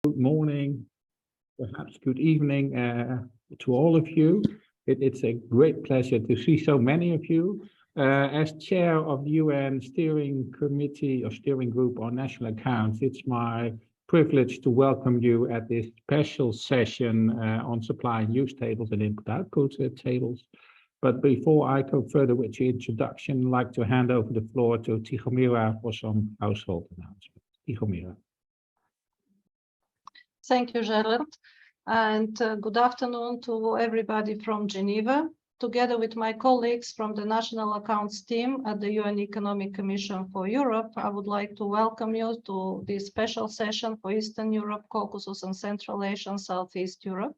Good morning, perhaps good evening to all of you. It's a great pleasure to see so many of you. As chair of the UN Steering Committee or Steering Group on National Accounts, it's my privilege to welcome you at this special session on supply and use tables and input-output tables. But before I go further with the introduction, I'd like to hand over the floor to Tihomira for some household announcements. Tihomira. Thank you, Gerard, and good afternoon to everybody from Geneva. Together with my colleagues from the National Accounts team at the UN Economic Commission for Europe, I would like to welcome you to this special session for Eastern Europe, Caucasus and Central Asia and Southeast Europe.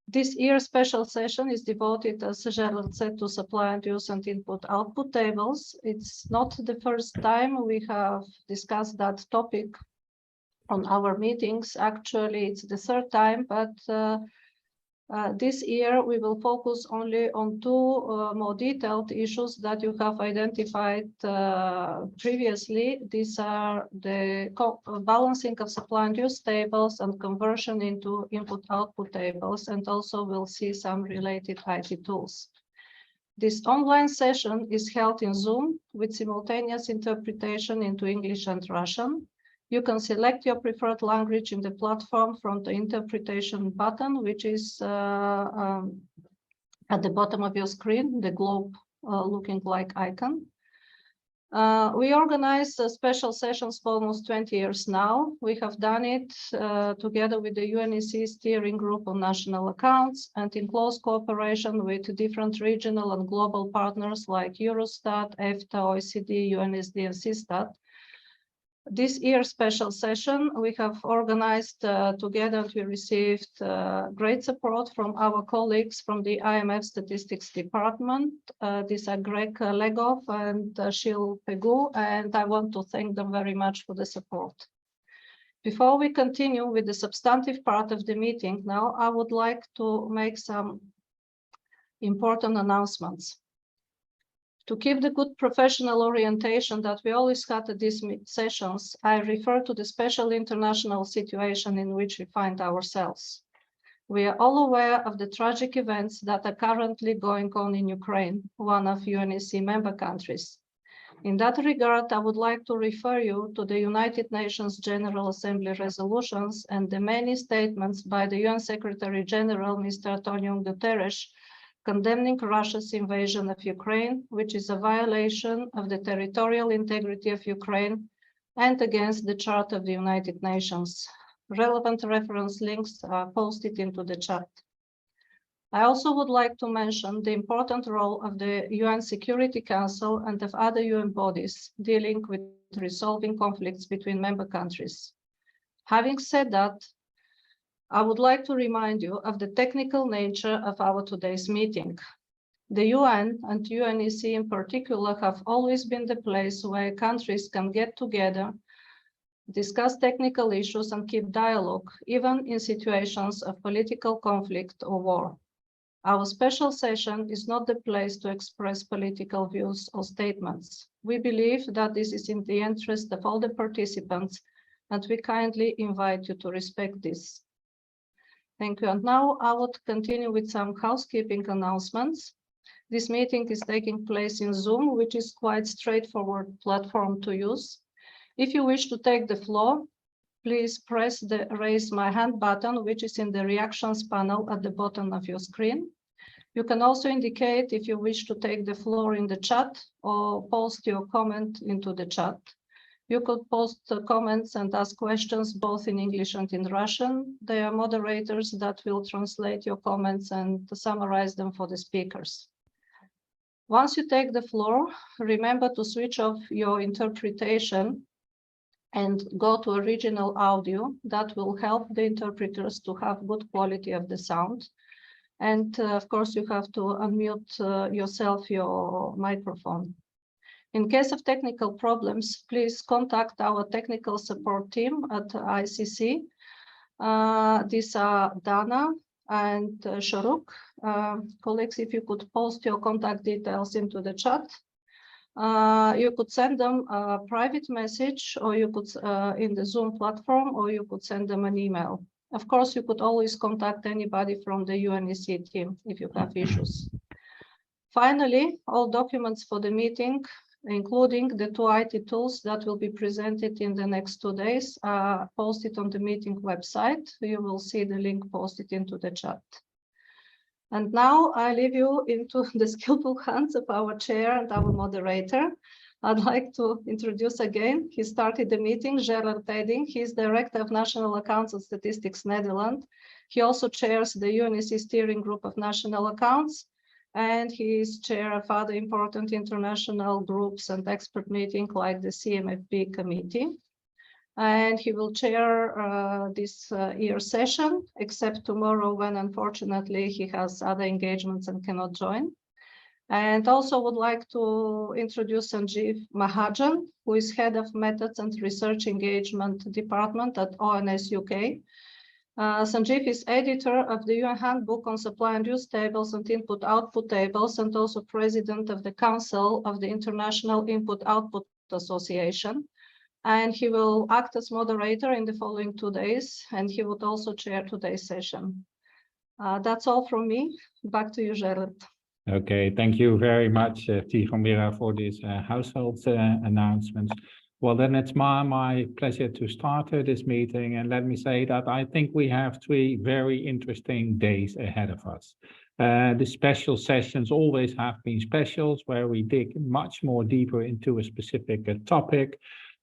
This year's special session is devoted, as Gerard said, to supply and use and input-output tables. It's not the first time we have discussed that topic on our meetings. Actually, it's the third time, but this year we will focus only on two more detailed issues that you have identified previously. These are the balancing of supply and use tables and conversion into input-output tables, and also we'll see some related IT tools. This online session is held in Zoom with simultaneous interpretation into English and Russian. You can select your preferred language in the platform from the interpretation button, which is at the bottom of your screen, the globe looking like icon. We organize special sessions for almost 20 years now. We have done it together with the UNEC Steering Group on National Accounts and in close cooperation with different regional and global partners like Eurostat, EFTA, OECD, UNSD, and CSTAT. This year's special session we have organized together, and we received great support from our colleagues from the IMF Statistics Department. These are Greg Legov and Shil Pegu, and I want to thank them very much for the support. Before we continue with the substantive part of the meeting now, I would like to make some important announcements. To keep the good professional orientation that we always had at these sessions, I refer to the special international situation in which we find ourselves. We are all aware of the tragic events that are currently going on in Ukraine, one of UNEC member countries. In that regard, I would like to refer you to the United Nations General Assembly resolutions and the many statements by the UN Secretary General, Mr. Antonio Guterres, condemning Russia's invasion of Ukraine, which is a violation of the territorial integrity of Ukraine and against the Charter of the United Nations. Relevant reference links are posted into the chat. I also would like to mention the important role of the UN Security Council and of other UN bodies dealing with resolving conflicts between member countries. Having said that, I would like to remind you of the technical nature of our today's meeting. The UN and UNEC in particular have always been the place where countries can get together, discuss technical issues and keep dialogue, even in situations of political conflict or war. Our special session is not the place to express political views or statements. We believe that this is in the interest of all the participants, and we kindly invite you to respect this. Thank you. And now I would continue with some housekeeping announcements. This meeting is taking place in Zoom, which is quite straightforward platform to use. If you wish to take the floor, please press the raise my hand button, which is in the reactions panel at the bottom of your screen. You can also indicate if you wish to take the floor in the chat or post your comment into the chat. You could post comments and ask questions both in English and in Russian. There are moderators that will translate your comments and summarize them for the speakers. Once you take the floor, remember to switch off your interpretation and go to original audio. That will help the interpreters to have good quality of the sound. And of course, you have to unmute yourself, your microphone. In case of technical problems, please contact our technical support team at ICC. These are Dana and Sharuk. Colleagues, if you could post your contact details into the chat. You could send them a private message, or you could in the Zoom platform, or you could send them an email. Of course, you could always contact anybody from the UNEC team if you have issues. Finally, all documents for the meeting, including the two IT tools that will be presented in the next 2 days, are posted on the meeting website. You will see the link posted into the chat. And now I leave you into the skillful hands of our chair and our moderator. I'd like to introduce again, he started the meeting, Gerard Teding. He's Director of National Accounts and Statistics Netherlands. He also chairs the UNEC Steering Group of National Accounts, and he is chair of other important international groups and expert meetings like the CMFP committee. And he will chair this year's session, except tomorrow when unfortunately he has other engagements and cannot join. And also would like to introduce Sanjeev Mahajan, who is Head of Methods and Research Engagement Department at ONS UK. Sanjeev is editor of the UN Handbook on Supply and Use Tables and Input-Output Tables, and also President of the Council of the International Input-Output Association. And he will act as moderator in the following 2 days, and he would also chair today's session. That's all from me. Back to you, Gerard. Okay, thank you very much, Tihomira, for these household announcements. Well, then it's my pleasure to start this meeting, and let me say that I think we have 3 very interesting days ahead of us. The special sessions always have been specials, where we dig much more deeper into a specific topic.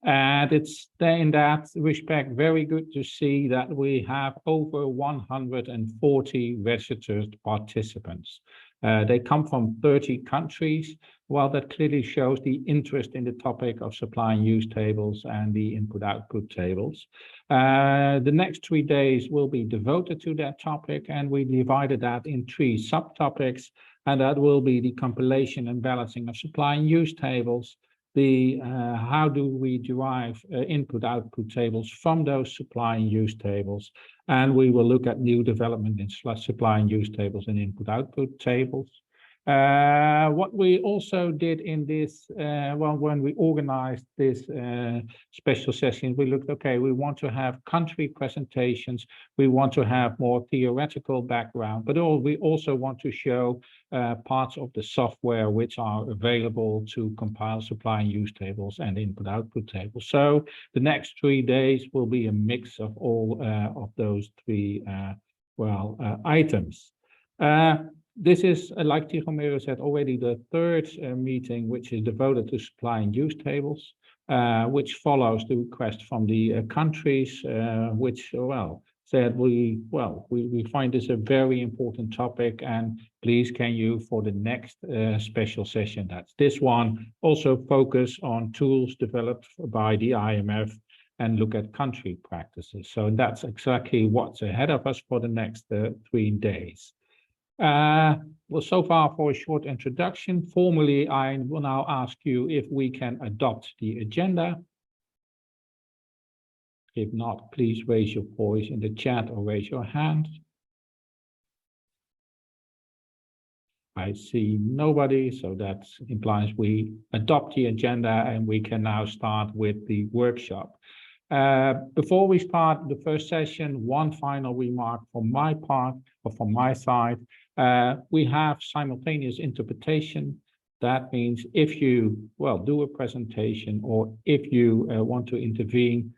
And it's in that respect very good to see that we have over 140 registered participants. They come from 30 countries. Well, that clearly shows the interest in the topic of supply and use tables and the input-output tables. The next 3 days will be devoted to that topic, and we divided that in 3 subtopics, and that will be the compilation and balancing of supply and use tables, how do we derive input-output tables from those supply and use tables, and we will look at new development in supply and use tables and input-output tables. What we also did in this, well, when we organized this special session, we looked, okay, we want to have country presentations, we want to have more theoretical background, but we also want to show parts of the software which are available to compile supply and use tables and input-output tables. So the next 3 days will be a mix of all of those 3 items. This is, like Tihomira said already, the 3rd meeting which is devoted to supply and use tables, which follows the request from the countries, which, well, said we find this a very important topic, and please can you, for the next special session, that's this one, also focus on tools developed by the IMF and look at country practices. So that's exactly what's ahead of us for the next 3 days. Well, so far for a short introduction. Formally, I will now ask you if we can adopt the agenda. If not, please raise your voice in the chat or raise your hand. I see nobody, so that implies we adopt the agenda and we can now start with the workshop. Before we start the first session, one final remark from my part, or from my side. We have simultaneous interpretation. That means if you, do a presentation, or if you want to intervene,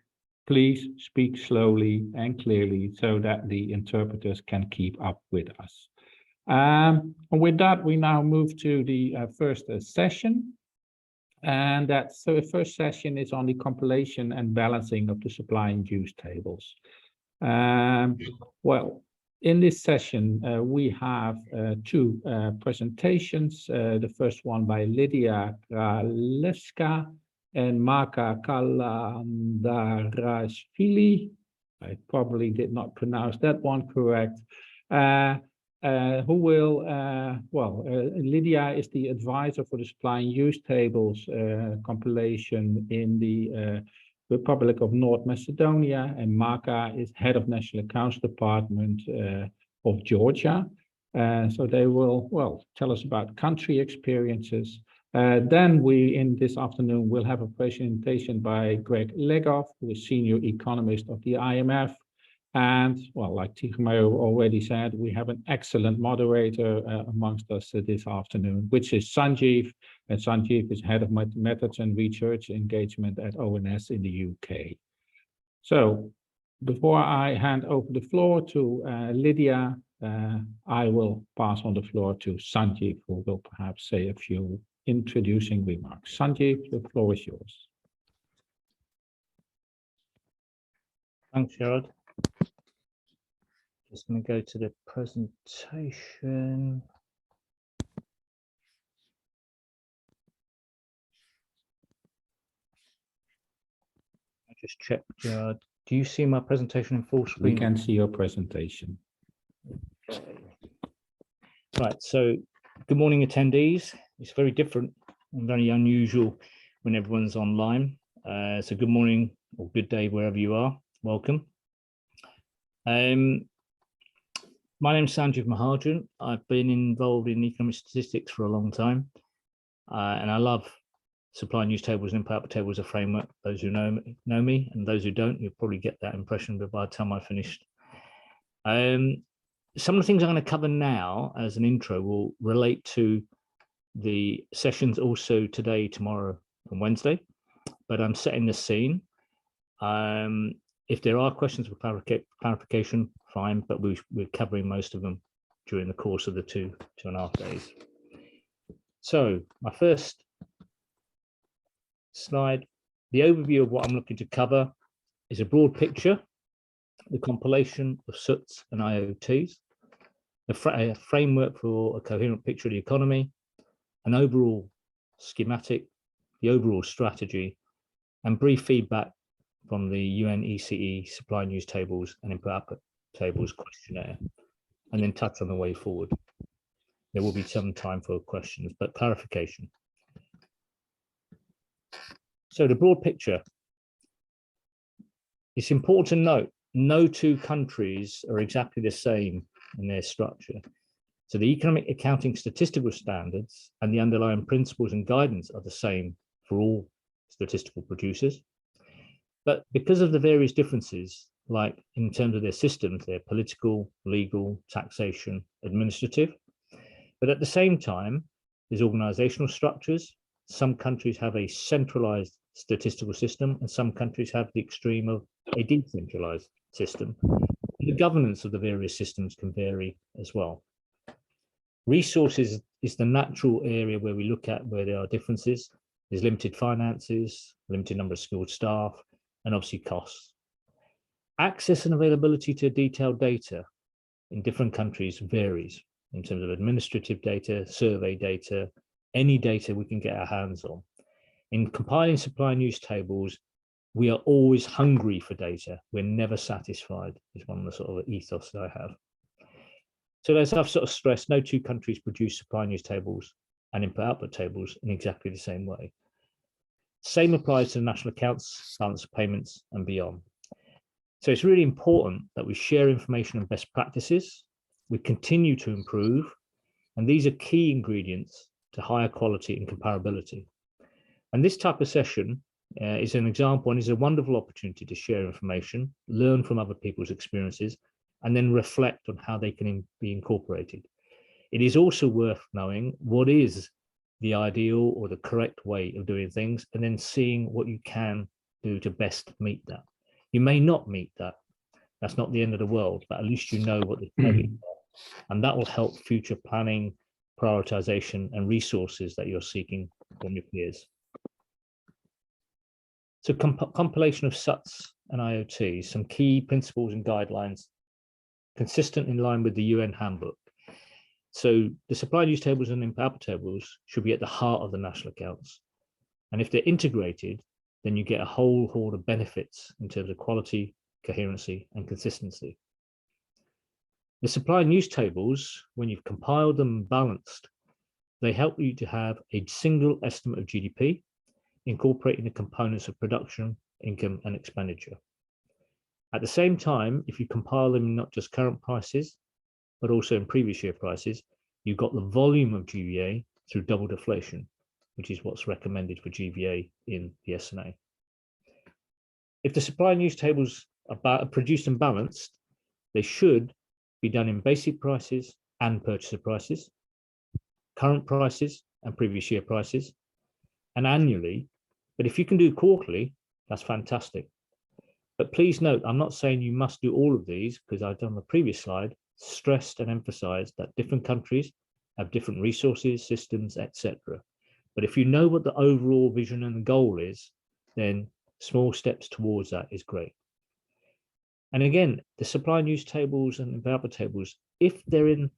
please speak slowly and clearly so that the interpreters can keep up with us. And with that, we now move to the first session. And that first session is on the compilation and balancing of the supply and use tables. Well, in this session, we have 2 presentations. The first one by Lydia Kraleska and Marka Kalandarashvili. I probably did not pronounce that one correct. Who will, Lydia is the advisor for the supply and use tables compilation in the Republic of North Macedonia, and Marka is head of National Accounts Department of Georgia. So they will, tell us about country experiences. Then we, in this afternoon, will have a presentation by Greg Legoff, who is senior economist of the IMF. And, well, like Tigmayo already said, we have an excellent moderator amongst us this afternoon, which is Sanjeev. And Sanjeev is head of methods and research engagement at ONS in the UK. So before I hand over the floor to Lydia, I will pass on the floor to Sanjeev, who will perhaps say a few introducing remarks. Sanjeev, the floor is yours. Thanks, Gerard. Just going to go to the presentation. I just checked, Gerard. Do you see my presentation in full screen? We can see your presentation. Okay. Right, so good morning, attendees. It's very different and very unusual when everyone's online. So good morning or good day, wherever you are. Welcome. My name is Sanjeev Mahajan. I've been involved in economic statistics for a long time, and I love supply news tables and impact tables as a framework. Those who know me, and those who don't, you'll probably get that impression by the time I finished. Some of the things I'm going to cover now as an intro will relate to the sessions also today, tomorrow, and Wednesday, but I'm setting the scene. If there are questions for clarification, fine, but we're covering most of them during the course of the two and a half days. So my first slide, the overview of what I'm looking to cover is a broad picture, the compilation of SUTs and IOTs, a framework for a coherent picture of the economy, an overall schematic, the overall strategy, and brief feedback from the UN ECE supply news tables and input output tables questionnaire, and then touch on the way forward. There will be some time for questions, but clarification. So the broad picture. It's important to note, no two countries are exactly the same in their structure. So the economic accounting statistical standards and the underlying principles and guidance are the same for all statistical producers. But because of the various differences, like in terms of their systems, they're political, legal, taxation, administrative. But at the same time, there's organizational structures. Some countries have a centralized statistical system, and some countries have the extreme of a decentralized system. The governance of the various systems can vary as well. Resources is the natural area where we look at where there are differences. There's limited finances, limited number of skilled staff, and obviously costs. Access and availability to detailed data in different countries varies in terms of administrative data, survey data, any data we can get our hands on. In compiling supply news tables, we are always hungry for data. We're never satisfied, is one of the sort of ethos that I have. So as I've sort of stressed, no two countries produce supply news tables and input-output tables in exactly the same way. Same applies to the national accounts, balance of payments, and beyond. So it's really important that we share information and best practices. We continue to improve, and these are key ingredients to higher quality and comparability. And this type of session is an example and is a wonderful opportunity to share information, learn from other people's experiences, and then reflect on how they can be incorporated. It is also worth knowing what is the ideal or the correct way of doing things, and then seeing what you can do to best meet that. You may not meet that. That's not the end of the world, but at least you know what the targets are, and that will help future planning, prioritization, and resources that you're seeking from your peers. So compilation of SUTs and IOTs, some key principles and guidelines consistent in line with the UN handbook. So the supply news tables and input tables should be at the heart of the national accounts. And if they're integrated, then you get a whole horde of benefits in terms of quality, coherency, and consistency. The supply news tables, when you've compiled them and balanced, they help you to have a single estimate of GDP, incorporating the components of production, income, and expenditure. At the same time, if you compile them in not just current prices, but also in previous year prices, you've got the volume of GVA through double deflation. which is what's recommended for GVA in the SNA. If the supply and use tables are produced and balanced, they should be done in basic prices and purchaser prices, current prices and previous year prices, and annually. But if you can do quarterly, that's fantastic. But please note, I'm not saying you must do all of these, because I've done the previous slide, stressed and emphasized that different countries have different resources, systems, etc. But if you know what the overall vision and the goal is, then small steps towards that is great. And again, the supply and use tables and input output tables, if they're in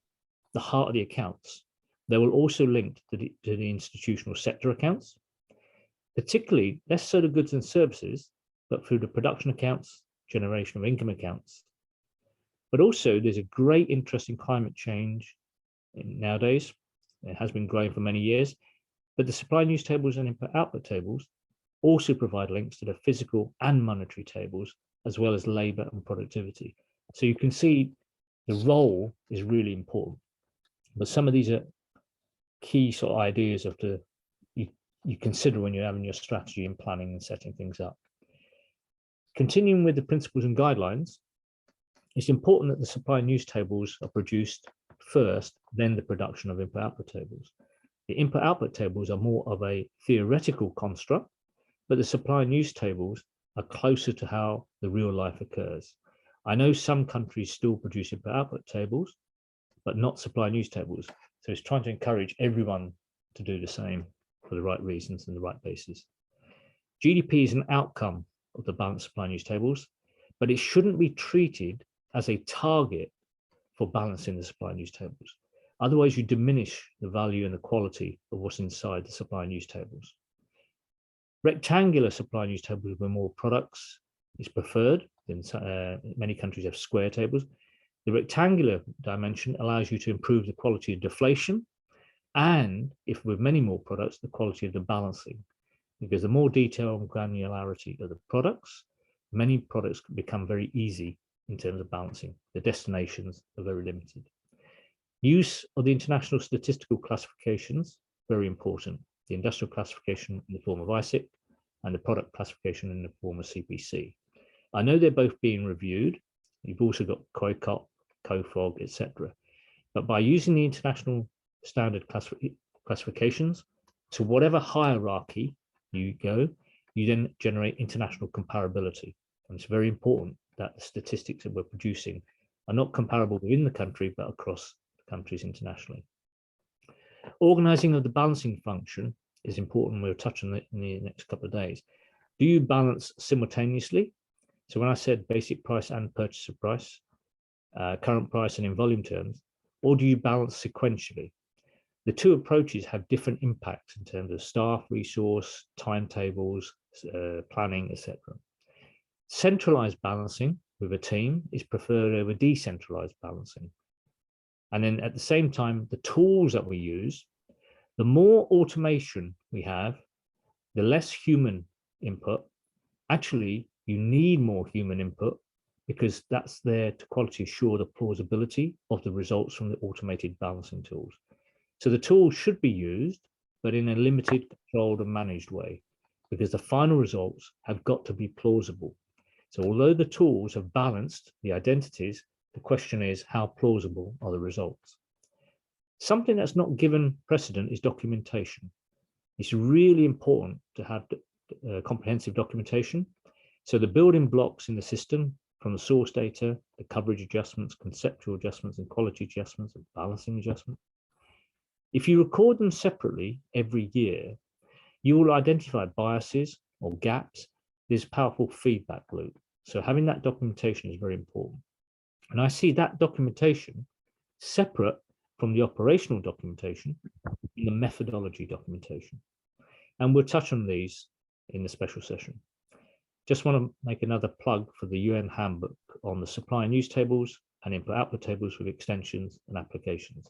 the heart of the accounts, they will also link to the institutional sector accounts, particularly less so the goods and services, but through the production accounts, generation of income accounts. But also there's a great interest in climate change nowadays. It has been growing for many years, but the supply and use tables and input output tables also provide links to the physical and monetary tables, as well as labor and productivity. So you can see the role is really important. But some of these are key sort of ideas of you consider when you're having your strategy and planning and setting things up. Continuing with the principles and guidelines, it's important that the supply and use tables are produced first, then the production of input output tables. The input output tables are more of a theoretical construct, but the supply and use tables are closer to how the real life occurs. I know some countries still produce input output tables, but not supply and use tables. So it's trying to encourage everyone to do the same for the right reasons and the right basis. GDP is an outcome of the balanced supply and use tables, but it shouldn't be treated as a target for balancing the supply and use tables. Otherwise, you diminish the value and the quality of what's inside the supply and use tables. Rectangular supply and use tables with more products is preferred. In many countries have square tables. The rectangular dimension allows you to improve the quality of deflation, and if with many more products, the quality of the balancing. Because the more detail and granularity of the products, many products become very easy in terms of balancing. The destinations are very limited. Use of the international statistical classifications, very important. The industrial classification in the form of ISIC and the product classification in the form of CPC. I know they're both being reviewed. You've also got COICOP, COFOG, etc. But by using the international standard classifications, to whatever hierarchy you go, you then generate international comparability. And it's very important that the statistics that we're producing are not comparable within the country, but across countries internationally. Organizing of the balancing function is important. We'll touch on it in the next couple of days. Do you balance simultaneously? So when I said basic price and purchaser price, current price and in volume terms, or do you balance sequentially? The two approaches have different impacts in terms of staff, resource, timetables, planning, etc. Centralized balancing with a team is preferred over decentralized balancing. And then at the same time, the tools that we use, the more automation we have, the less human input. Actually, you need more human input because that's there to quality assure the plausibility of the results from the automated balancing tools. So the tools should be used, but in a limited, controlled and managed way, because the final results have got to be plausible. So although the tools have balanced the identities, the question is, how plausible are the results? Something that's not given precedent is documentation. It's really important to have comprehensive documentation. So the building blocks in the system, from the source data, the coverage adjustments, conceptual adjustments, and quality adjustments, and balancing adjustments. If you record them separately every year, you will identify biases or gaps. There's powerful feedback loop. So having that documentation is very important. And I see that documentation separate from the operational documentation and the methodology documentation. And we'll touch on these in the special session. Just want to make another plug for the UN handbook on the supply and use tables and input output tables with extensions and applications.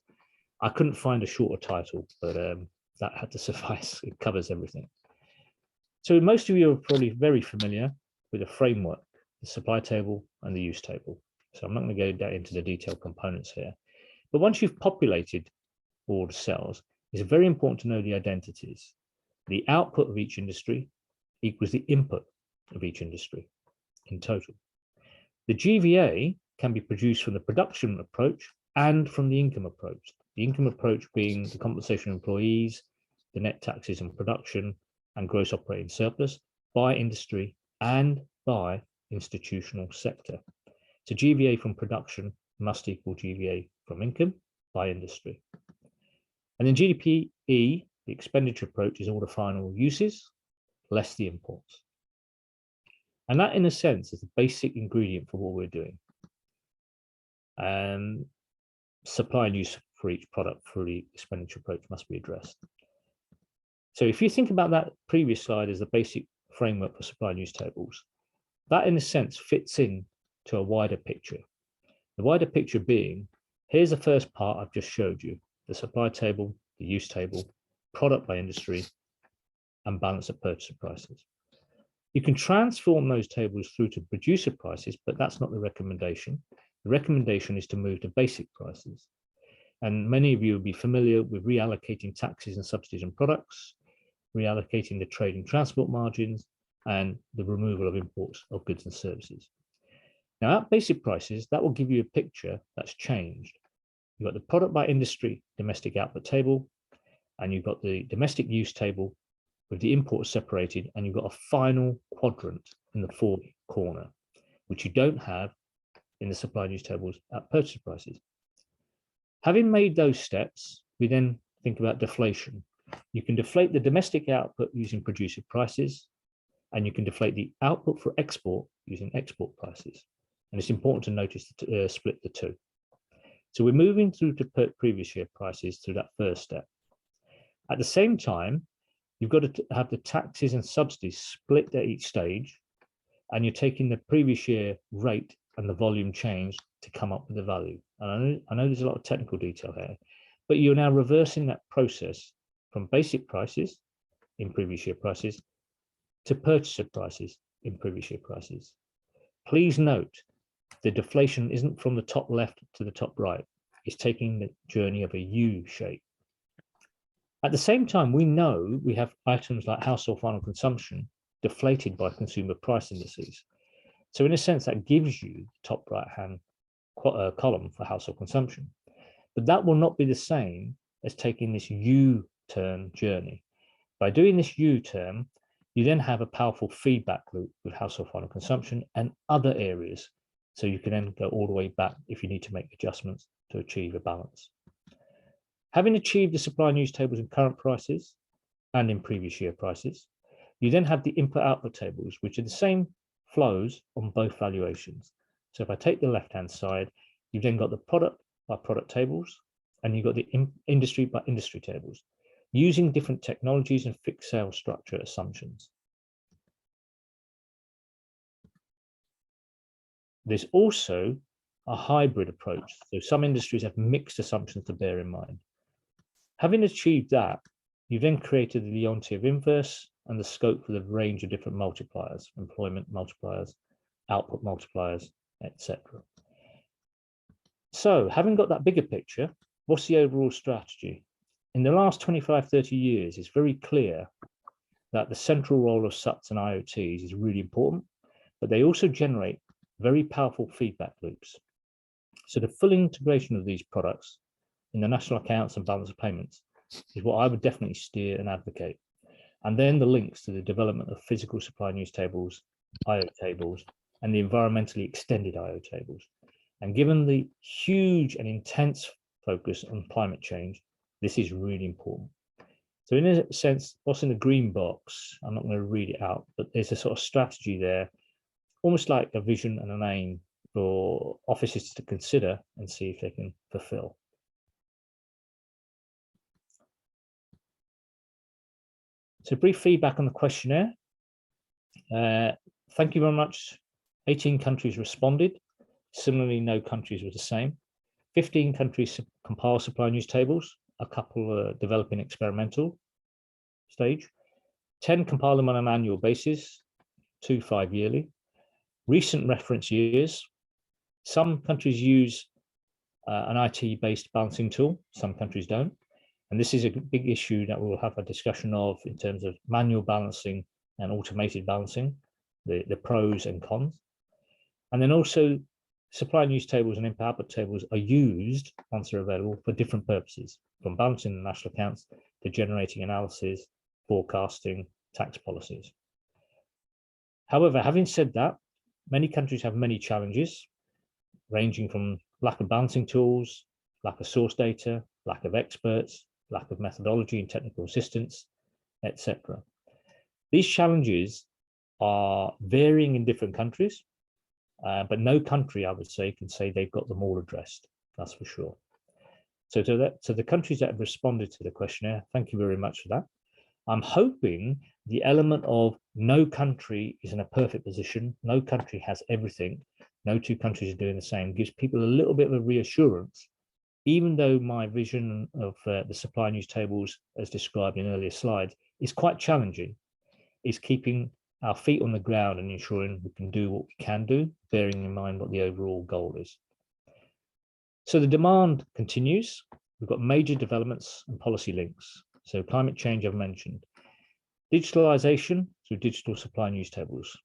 I couldn't find a shorter title, but that had to suffice. It covers everything. So most of you are probably very familiar with the framework, the supply table and the use table. So I'm not going to go into the detailed components here. But once you've populated all the cells, it's very important to know the identities. The output of each industry equals the input of each industry in total. The GVA can be produced from the production approach and from the income approach. The income approach being the compensation of employees, the net taxes on production and gross operating surplus by industry and by institutional sector. So GVA from production must equal GVA from income by industry. And then GDPE, the expenditure approach, is all the final uses, less the imports. And that, in a sense, is the basic ingredient for what we're doing. Supply and use for each product through the expenditure approach must be addressed. So if you think about that previous slide as the basic framework for supply and use tables, that, in a sense, fits in to a wider picture. The wider picture being, here's the first part I've just showed you, the supply table, the use table, product by industry, and balance of purchase prices. You can transform those tables through to producer prices, but that's not the recommendation. The recommendation is to move to basic prices. And many of you will be familiar with reallocating taxes and subsidies on products, reallocating the trade and transport margins, and the removal of imports of goods and services. Now, at basic prices, that will give you a picture that's changed. You've got the product by industry domestic output table, and you've got the domestic use table with the imports separated, and you've got a final quadrant in the fourth corner, which you don't have in the supply and use tables at purchase prices. Having made those steps, we then think about deflation. You can deflate the domestic output using producer prices, and you can deflate the output for export using export prices. And it's important to notice to split the two. So we're moving through to previous year prices through that first step. At the same time, you've got to have the taxes and subsidies split at each stage, and you're taking the previous year rate and the volume change to come up with the value. And I know there's a lot of technical detail here, but you're now reversing that process from basic prices in previous year prices to purchaser prices in previous year prices. Please note, the deflation isn't from the top left to the top right. It's taking the journey of a U shape. At the same time, we know we have items like household final consumption deflated by consumer price indices. So in a sense, that gives you the top right-hand column for household consumption. But that will not be the same as taking this U-turn journey. By doing this U-turn, you then have a powerful feedback loop with household final consumption and other areas. So you can then go all the way back if you need to make adjustments to achieve a balance. Having achieved the supply and use tables in current prices and in previous year prices, you then have the input-output tables, which are the same flows on both valuations. So if I take the left-hand side, you've then got the product by product tables, and you've got the industry by industry tables, using different technologies and fixed sales structure assumptions. There's also a hybrid approach. So some industries have mixed assumptions to bear in mind. Having achieved that, you've then created the Leontief inverse and the scope for the range of different multipliers, employment multipliers, output multipliers, etc. So having got that bigger picture, what's the overall strategy? In the last 25, 30 years, it's very clear that the central role of SUTs and IoTs is really important, but they also generate very powerful feedback loops. So the full integration of these products in the national accounts and balance of payments is what I would definitely steer and advocate. And then the links to the development of physical supply and use tables, IO tables, and the environmentally extended IO tables. And given the huge and intense focus on climate change, this is really important. So in a sense, what's in the green box, I'm not going to read it out, but there's a sort of strategy there, almost like a vision and an aim for offices to consider and see if they can fulfill. So brief feedback on the questionnaire. Thank you very much. 18 countries responded. Similarly, no countries were the same. 15 countries compile supply and use tables. A couple are developing experimental stage. 10 compile them on an annual basis, 2 5-yearly. Recent reference years. Some countries use an IT-based balancing tool. Some countries don't. And this is a big issue that we'll have a discussion of in terms of manual balancing and automated balancing, the pros and cons. And then also supply and use tables and input-output tables are used, once they're available, for different purposes, from balancing the national accounts to generating analysis, forecasting, tax policies. However, having said that, many countries have many challenges, ranging from lack of balancing tools, lack of source data, lack of experts, lack of methodology and technical assistance, etc. These challenges are varying in different countries, but no country, I would say, can say they've got them all addressed, that's for sure. So to the countries that have responded to the questionnaire, thank you very much for that. I'm hoping the element of no country is in a perfect position, no country has everything, no two countries are doing the same, gives people a little bit of a reassurance, even though my vision of the supply and use tables, as described in earlier slides, is quite challenging, is keeping our feet on the ground and ensuring we can do what we can do, bearing in mind what the overall goal is. So the demand continues. We've got major developments and policy links. So climate change I've mentioned. Digitalization through digital supply and use tables.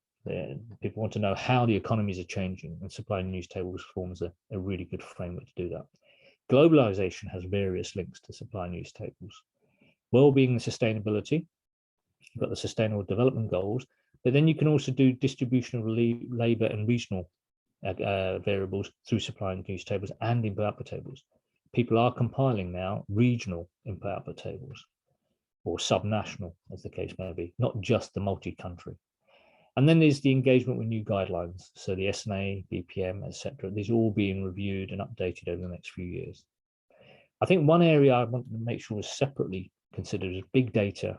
People want to know how the economies are changing, and supply and use tables forms a really good framework to do that. Globalization has various links to supply and use tables. Well-being and sustainability. You've got the Sustainable Development Goals, but then you can also do distribution of labor and regional variables through supply and use tables and input-output tables. People are compiling now regional input-output tables, or subnational, as the case may be, not just the multi-country. And then there's the engagement with new guidelines. So the SNA, BPM, etc. These are all being reviewed and updated over the next few years. I think one area I want to make sure is separately considered is big data,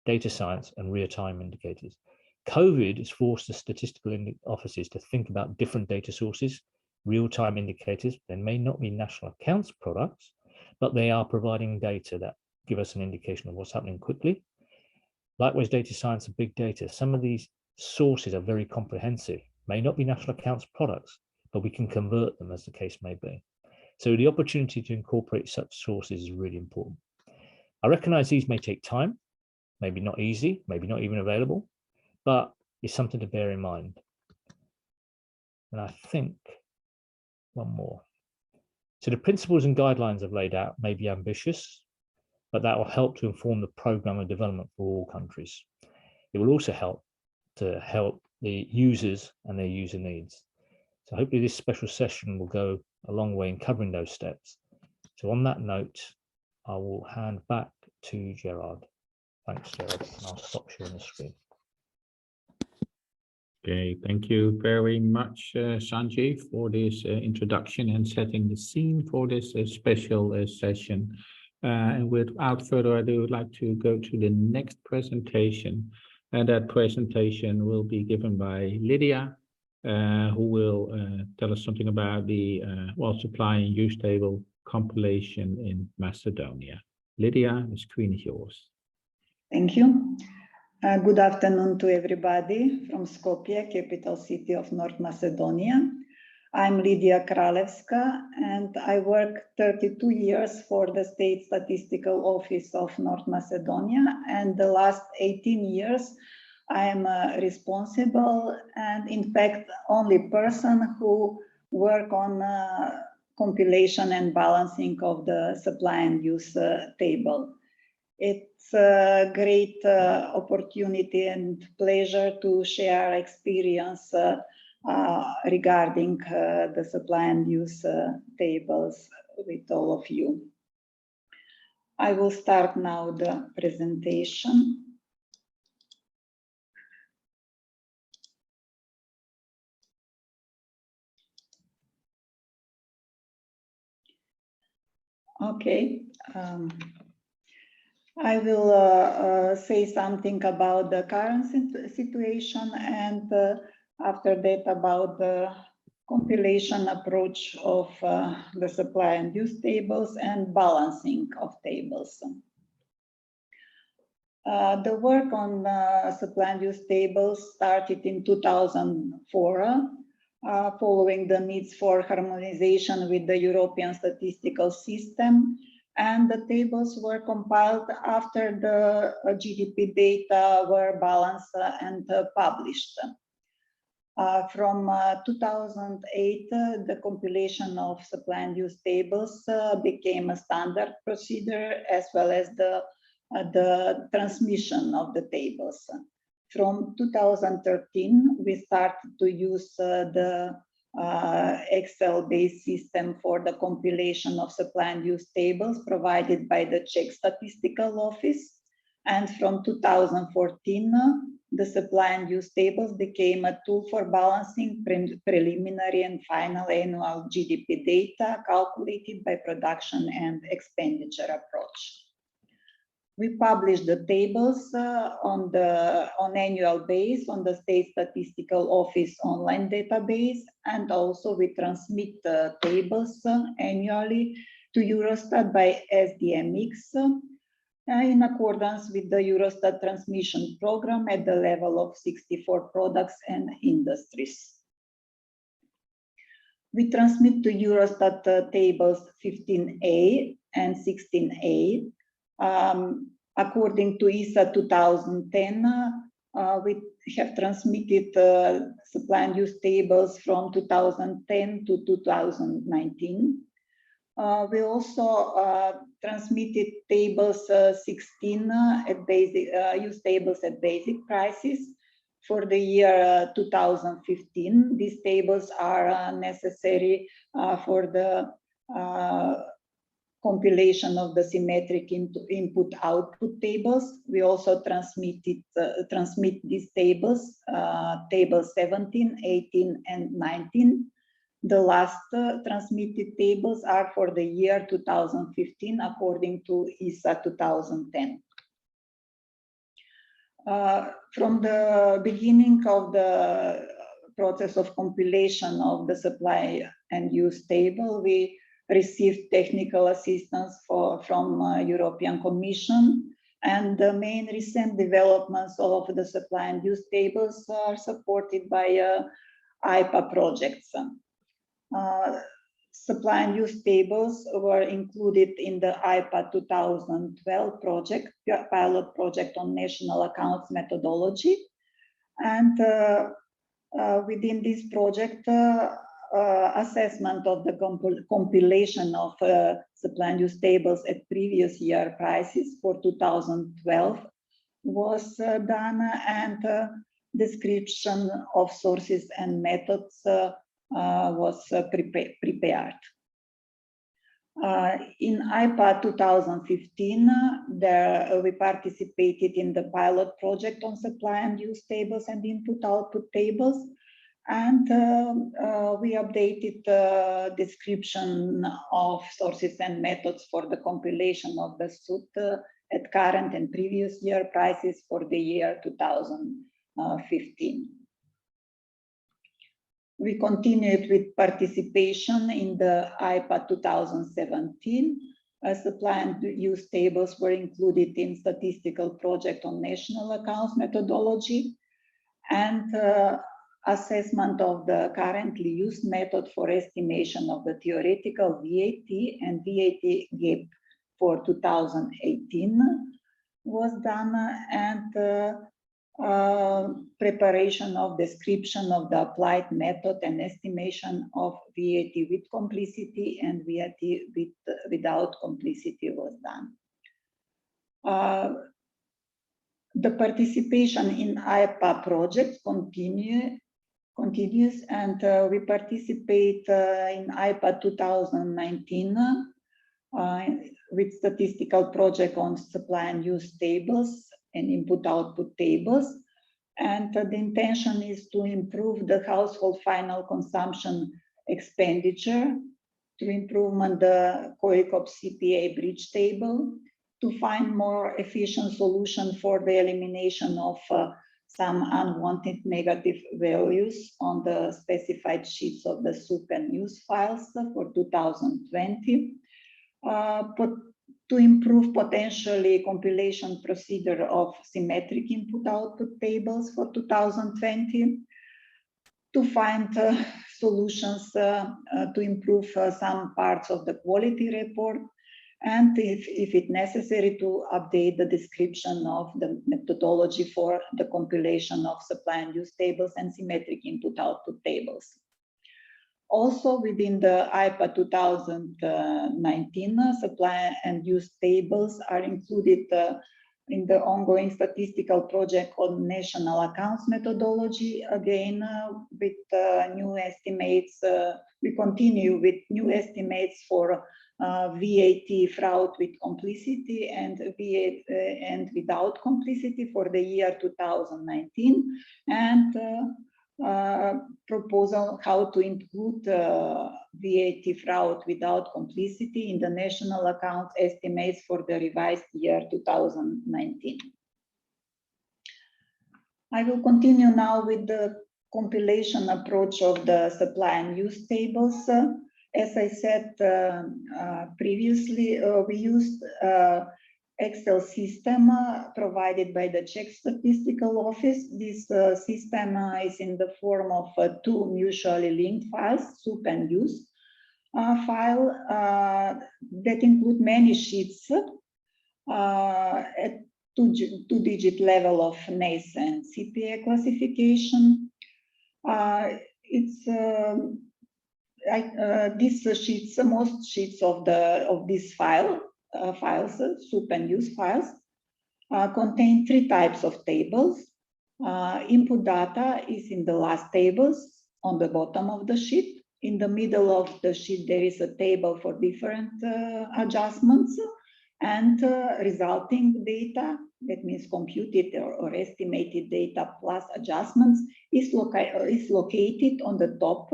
data science, and real-time indicators. COVID has forced the statistical offices to think about different data sources, real-time indicators. They may not be national accounts products, but they are providing data that give us an indication of what's happening quickly. Likewise, data science and big data. Some of these sources are very comprehensive, may not be national accounts products, but we can convert them as the case may be. So the opportunity to incorporate such sources is really important. I recognize these may take time, maybe not easy, maybe not even available, but it's something to bear in mind. And I think one more. So the principles and guidelines I've laid out may be ambitious, but that will help to inform the program of development for all countries. It will also help to help the users and their user needs. So hopefully this special session will go a long way in covering those steps. So on that note, I will hand back to Gerard. Thanks, Gerard. And I'll stop sharing the screen. Okay, thank you very much, Sanjay, for this introduction and setting the scene for this special session. And without further ado, I'd like to go to the next presentation. And that presentation will be given by Lydia, who will tell us something about the supply and use table compilation in Macedonia. Lydia, the screen is yours. Thank you. Good afternoon to everybody from Skopje, capital city of North Macedonia. I'm Lydia Kralevska, and I work 32 years for the State Statistical Office of North Macedonia, and the last 18 years I am responsible and in fact only person who work on compilation and balancing of the supply and use table. It's a great opportunity and pleasure to share experience regarding the supply and use tables with all of you. I will start now the presentation. Okay. I will say something about the current situation, and after that about the compilation approach of the supply and use tables and balancing of tables. The work on supply and use tables started in 2004, following the needs for harmonization with the European statistical system and the tables were compiled after the GDP data were balanced and published. From 2008, the compilation of supply and use tables became a standard procedure, as well as the transmission of the tables. From 2013, we started to use the Excel-based system for the compilation of supply and use tables provided by the Czech Statistical Office. And from 2014, the supply and use tables became a tool for balancing preliminary and final annual GDP data calculated by production and expenditure approach. We publish the tables on annual basis on the State Statistical Office online database, and also we transmit the tables annually to Eurostat by SDMX in accordance with the Eurostat transmission program at the level of 64 products and industries. We transmit to Eurostat tables 15A and 16A. According to ISA 2010, we have transmitted supply and use tables from 2010 to 2019. We also transmitted tables 16 at basic use tables at basic prices for the year 2015. These tables are necessary for the compilation of the symmetric input-output tables. We also transmit these tables, tables 17, 18, and 19. The last transmitted tables are for the year 2015 according to ISA 2010. From the beginning of the process of compilation of the supply and use table, we received technical assistance from European Commission, and the main recent developments of the supply and use tables are supported by IPA projects. Supply and use tables were included in the IPA 2012 project, pilot project on national accounts methodology. And within this project, assessment of the compilation of supply and use tables at previous year prices for 2012 was done, and description of sources and methods was prepared. In IPA 2015, we participated in the pilot project on supply and use tables and input-output tables, and we updated the description of sources and methods for the compilation of the SUT at current and previous year prices for the year 2015. We continued with participation in the IPA 2017. Supply and use tables were included in statistical project on national accounts methodology, and assessment of the currently used method for estimation of the theoretical VAT and VAT gap for 2018 was done, and preparation of description of the applied method and estimation of VAT with complicity and VAT without complicity was done. The participation in IPA projects continues, and we participate in IPA 2019 with statistical project on supply and use tables and input-output tables. And the intention is to improve the household final consumption expenditure, to improvement the COICOP CPA bridge table, to find more efficient solution for the elimination of some unwanted negative values on the specified sheets of the SUP and use files for 2020, to improve potentially compilation procedure of symmetric input-output tables for 2020, to find solutions to improve some parts of the quality report, and if it necessary, to update the description of the methodology for the compilation of supply and use tables and symmetric input-output tables. Also, within the IPA 2019, supply and use tables are included in the ongoing statistical project called National Accounts Methodology. Again, with new estimates, we continue with new estimates for VAT fraud with complicity and VAT and without complicity for the year 2019, and proposal how to include VAT fraud without complicity in the national account estimates for the revised year 2019. I will continue now with the compilation approach of the supply and use tables. As I said previously, we used Excel system provided by the Czech Statistical Office. This system is in the form of two mutually linked files, SUP and use file, that include many sheets at two-digit level of NACE and CPA classification. These sheets, most sheets of this files, SUP and use files, contain three types of tables. Input data is in the last tables on the bottom of the sheet. In the middle of the sheet, there is a table for different adjustments, and resulting data, that means computed or estimated data plus adjustments, is located on the top,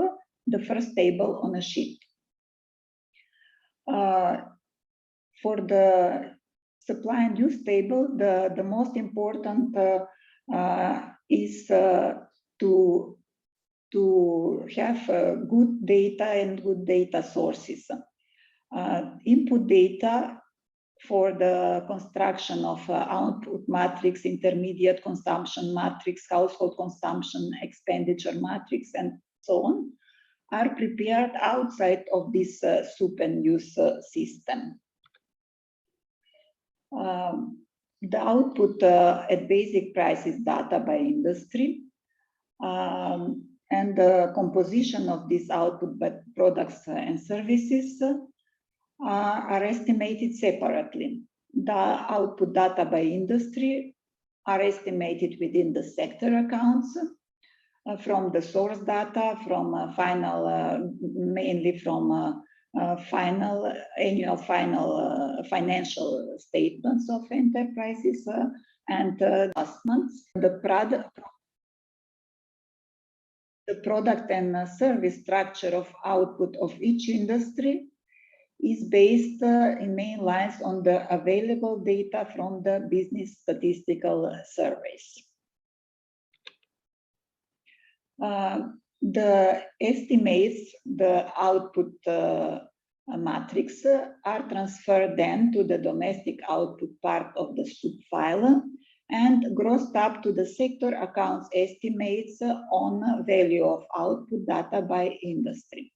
the first table on a sheet. For the supply and use table, the most important is to have good data and good data sources. Input data for the construction of output matrix, intermediate consumption matrix, household consumption expenditure matrix, and so on, are prepared outside of this SUP and use system. The output at basic price is data by industry, and the composition of this output by products and services are estimated separately. The output data by industry are estimated within the sector accounts from the source data, from mainly from annual financial statements of enterprises and adjustments. The product and service structure of output of each industry is based in main lines on the available data from the business statistical surveys. The estimates, the output matrix, are transferred then to the domestic output part of the SUP file and grossed up to the sector accounts estimates on value of output data by industry.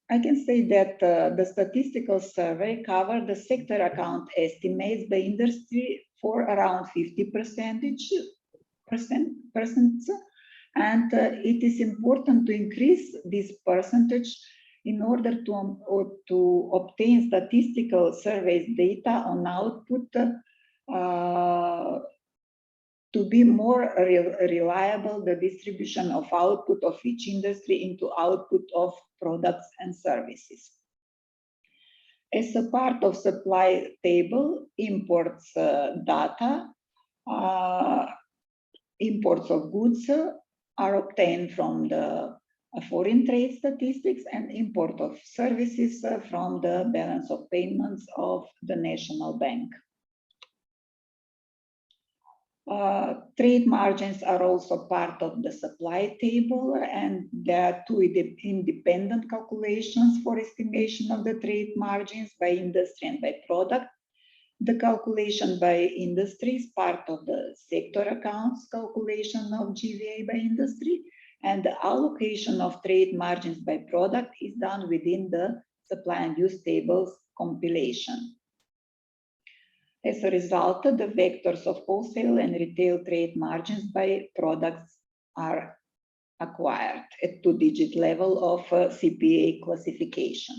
I can say that the statistical survey covered the sector account estimates by industry for around 50%, and it is important to increase this percentage in order to obtain statistical surveys data on output to be more reliable, the distribution of output of each industry into output of products and services. As a part of supply table, imports data, imports of goods are obtained from the foreign trade statistics, and import of services from the balance of payments of the national bank. Trade margins are also part of the supply table, and there are two independent calculations for estimation of the trade margins by industry and by product. The calculation by industry is part of the sector accounts calculation of GVA by industry, and the allocation of trade margins by product is done within the supply and use tables compilation. As a result, the vectors of wholesale and retail trade margins by products are acquired at two-digit level of CPA classification.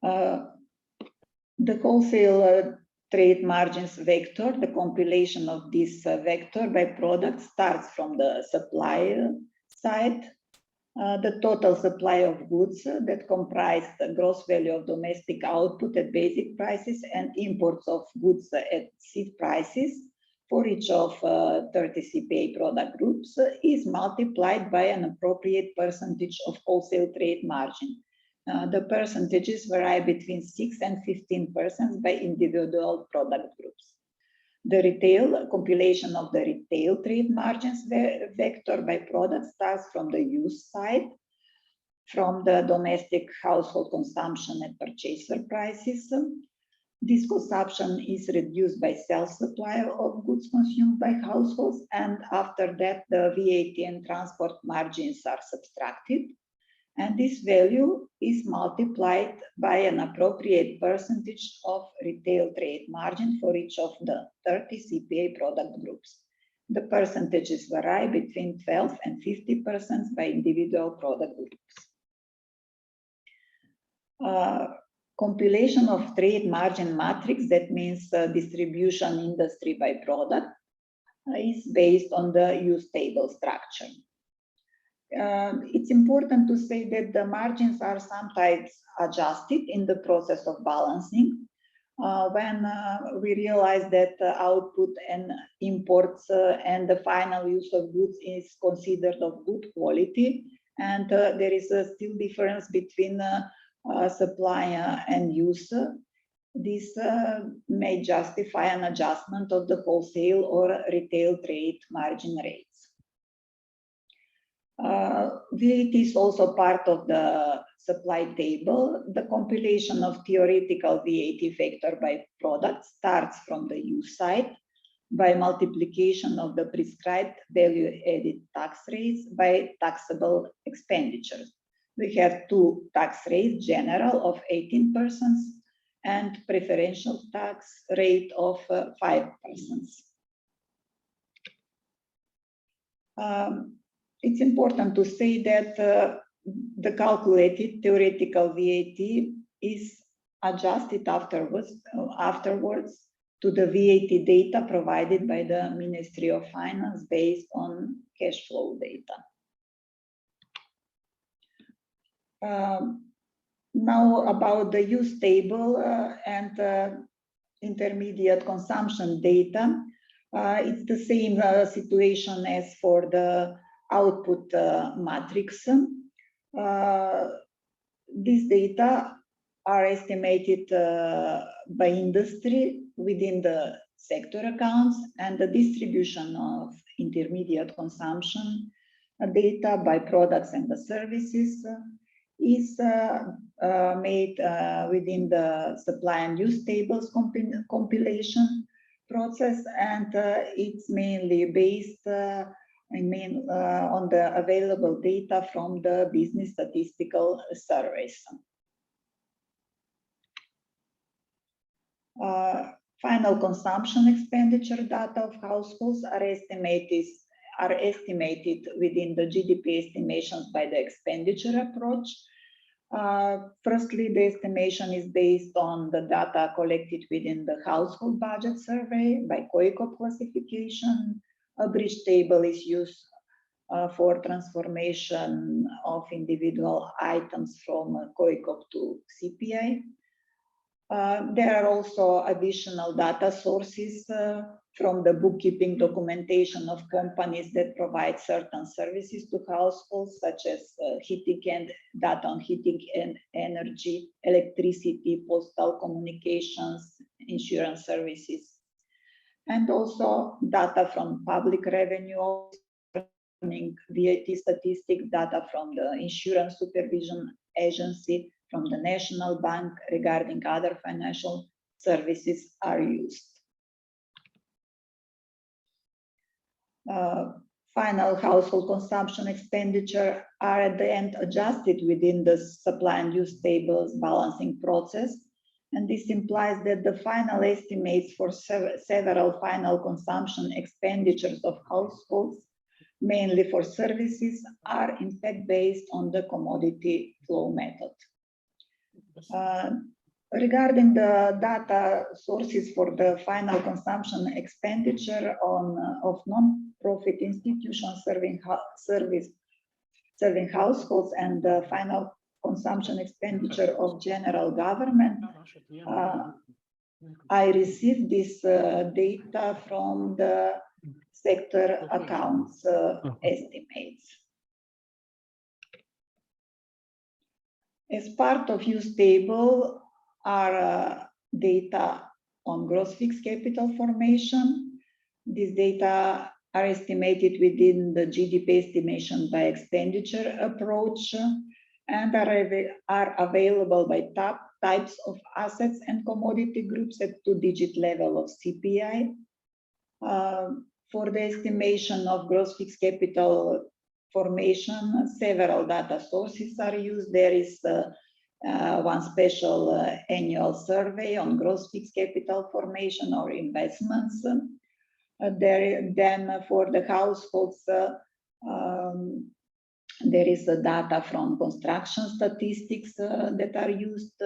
The wholesale trade margins vector, the compilation of this vector by product starts from the supply side. The total supply of goods that comprise the gross value of domestic output at basic prices and imports of goods at CIF prices for each of 30 CPA product groups is multiplied by an appropriate percentage of wholesale trade margin. The percentages vary between 6 and 15% by individual product groups. The retail compilation of the retail trade margins vector by product starts from the use side, from the domestic household consumption at purchaser prices. This consumption is reduced by self-supply of goods consumed by households, and after that the VAT and transport margins are subtracted. And this value is multiplied by an appropriate percentage of retail trade margin for each of the 30 CPA product groups. The percentages vary between 12 and 50% by individual product groups. Compilation of trade margin matrix, that means distribution industry by product, is based on the use table structure. It's important to say that the margins are sometimes adjusted in the process of balancing when we realize that output and imports and the final use of goods is considered of good quality, and there is a still difference between supply and use. This may justify an adjustment of the wholesale or retail trade margin rates. VAT is also part of the supply table. The compilation of theoretical VAT vector by product starts from the use side by multiplication of the prescribed value-added tax rates by taxable expenditures. We have two tax rates, general of 18% and preferential tax rate of 5%. It's important to say that the calculated theoretical VAT is adjusted afterwards to the VAT data provided by the Ministry of Finance based on cash flow data. Now about the use table and intermediate consumption data. It's the same situation as for the output matrix. These data are estimated by industry within the sector accounts, and the distribution of intermediate consumption data by products and the services is made within the supply and use tables compilation process, and it's mainly based on the available data from the business statistical surveys. Final consumption expenditure data of households are estimated within the GDP estimations by the expenditure approach. Firstly, the estimation is based on the data collected within the household budget survey by COICOP classification. A bridge table is used for transformation of individual items from COICOP to CPI. There are also additional data sources from the bookkeeping documentation of companies that provide certain services to households, such as heating and data on heating and energy, electricity, postal communications, insurance services, and also data from public revenue, VAT statistics, data from the Insurance Supervision Agency, from the National Bank regarding other financial services are used. final household consumption expenditure are at the end adjusted within the supply and use tables balancing process. And this implies that the final estimates for several final consumption expenditures of households, mainly for services, are in fact based on the commodity flow method. Regarding the data sources for the final consumption expenditure of non-profit institutions serving households and the final consumption expenditure of general government, I received this data from the sector accounts estimates. As part of use table are data on gross fixed capital formation. These data are estimated within the GDP estimation by expenditure approach and are available by types of assets and commodity groups at 2-digit level of CPI. For the estimation of gross fixed capital formation, several data sources are used. There is one special annual survey on gross fixed capital formation or investments. Then for the households, there is data from construction statistics that are used.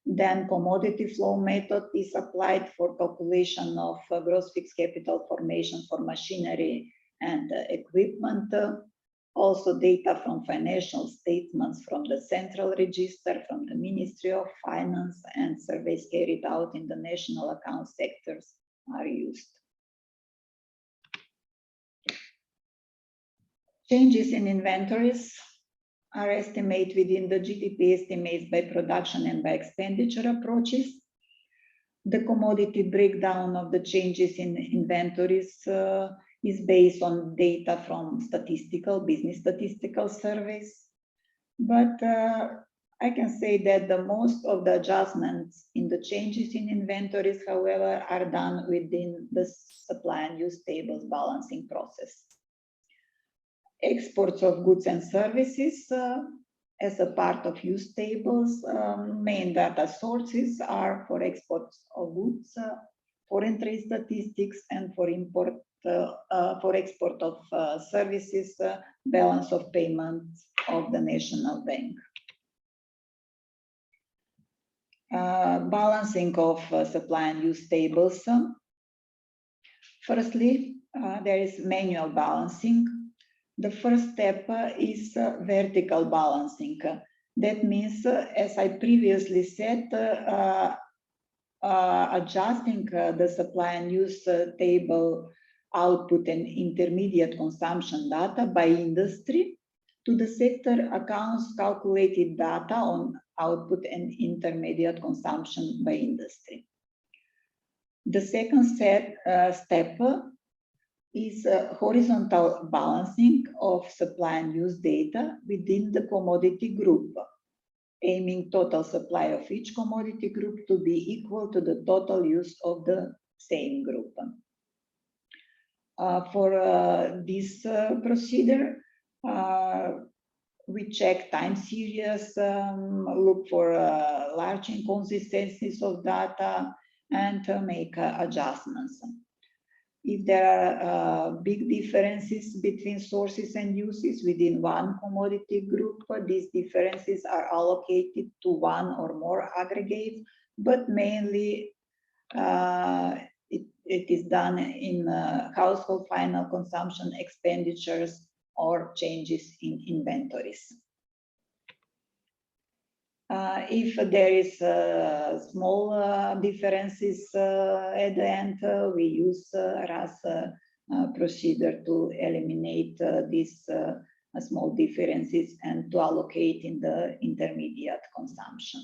Then commodity flow method is applied for calculation of gross fixed capital formation for machinery and equipment. Also data from financial statements from the central register, from the Ministry of Finance, and surveys carried out in the national account sectors are used. Changes in inventories are estimated within the GDP estimates by production and by expenditure approaches. The commodity breakdown of the changes in inventories is based on data from business statistical surveys. But I can say that the most of the adjustments in the changes in inventories, however, are done within the supply and use tables balancing process. Exports of goods and services as a part of use tables, main data sources are for exports of goods, foreign trade statistics, and for export of services, balance of payments of the National Bank. Balancing of supply and use tables. Firstly, there is manual balancing. The first step is vertical balancing. That means, as I previously said, adjusting the supply and use table output and intermediate consumption data by industry to the sector accounts calculated data on output and intermediate consumption by industry. The second step is horizontal balancing of supply and use data within the commodity group, aiming total supply of each commodity group to be equal to the total use of the same group. For this procedure, we check time series, look for large inconsistencies of data, and make adjustments. If there are big differences between sources and uses within one commodity group, these differences are allocated to one or more aggregates, but mainly it is done in household final consumption expenditures or changes in inventories. If there is small differences at the end, we use RAS procedure to eliminate these small differences and to allocate in the intermediate consumption.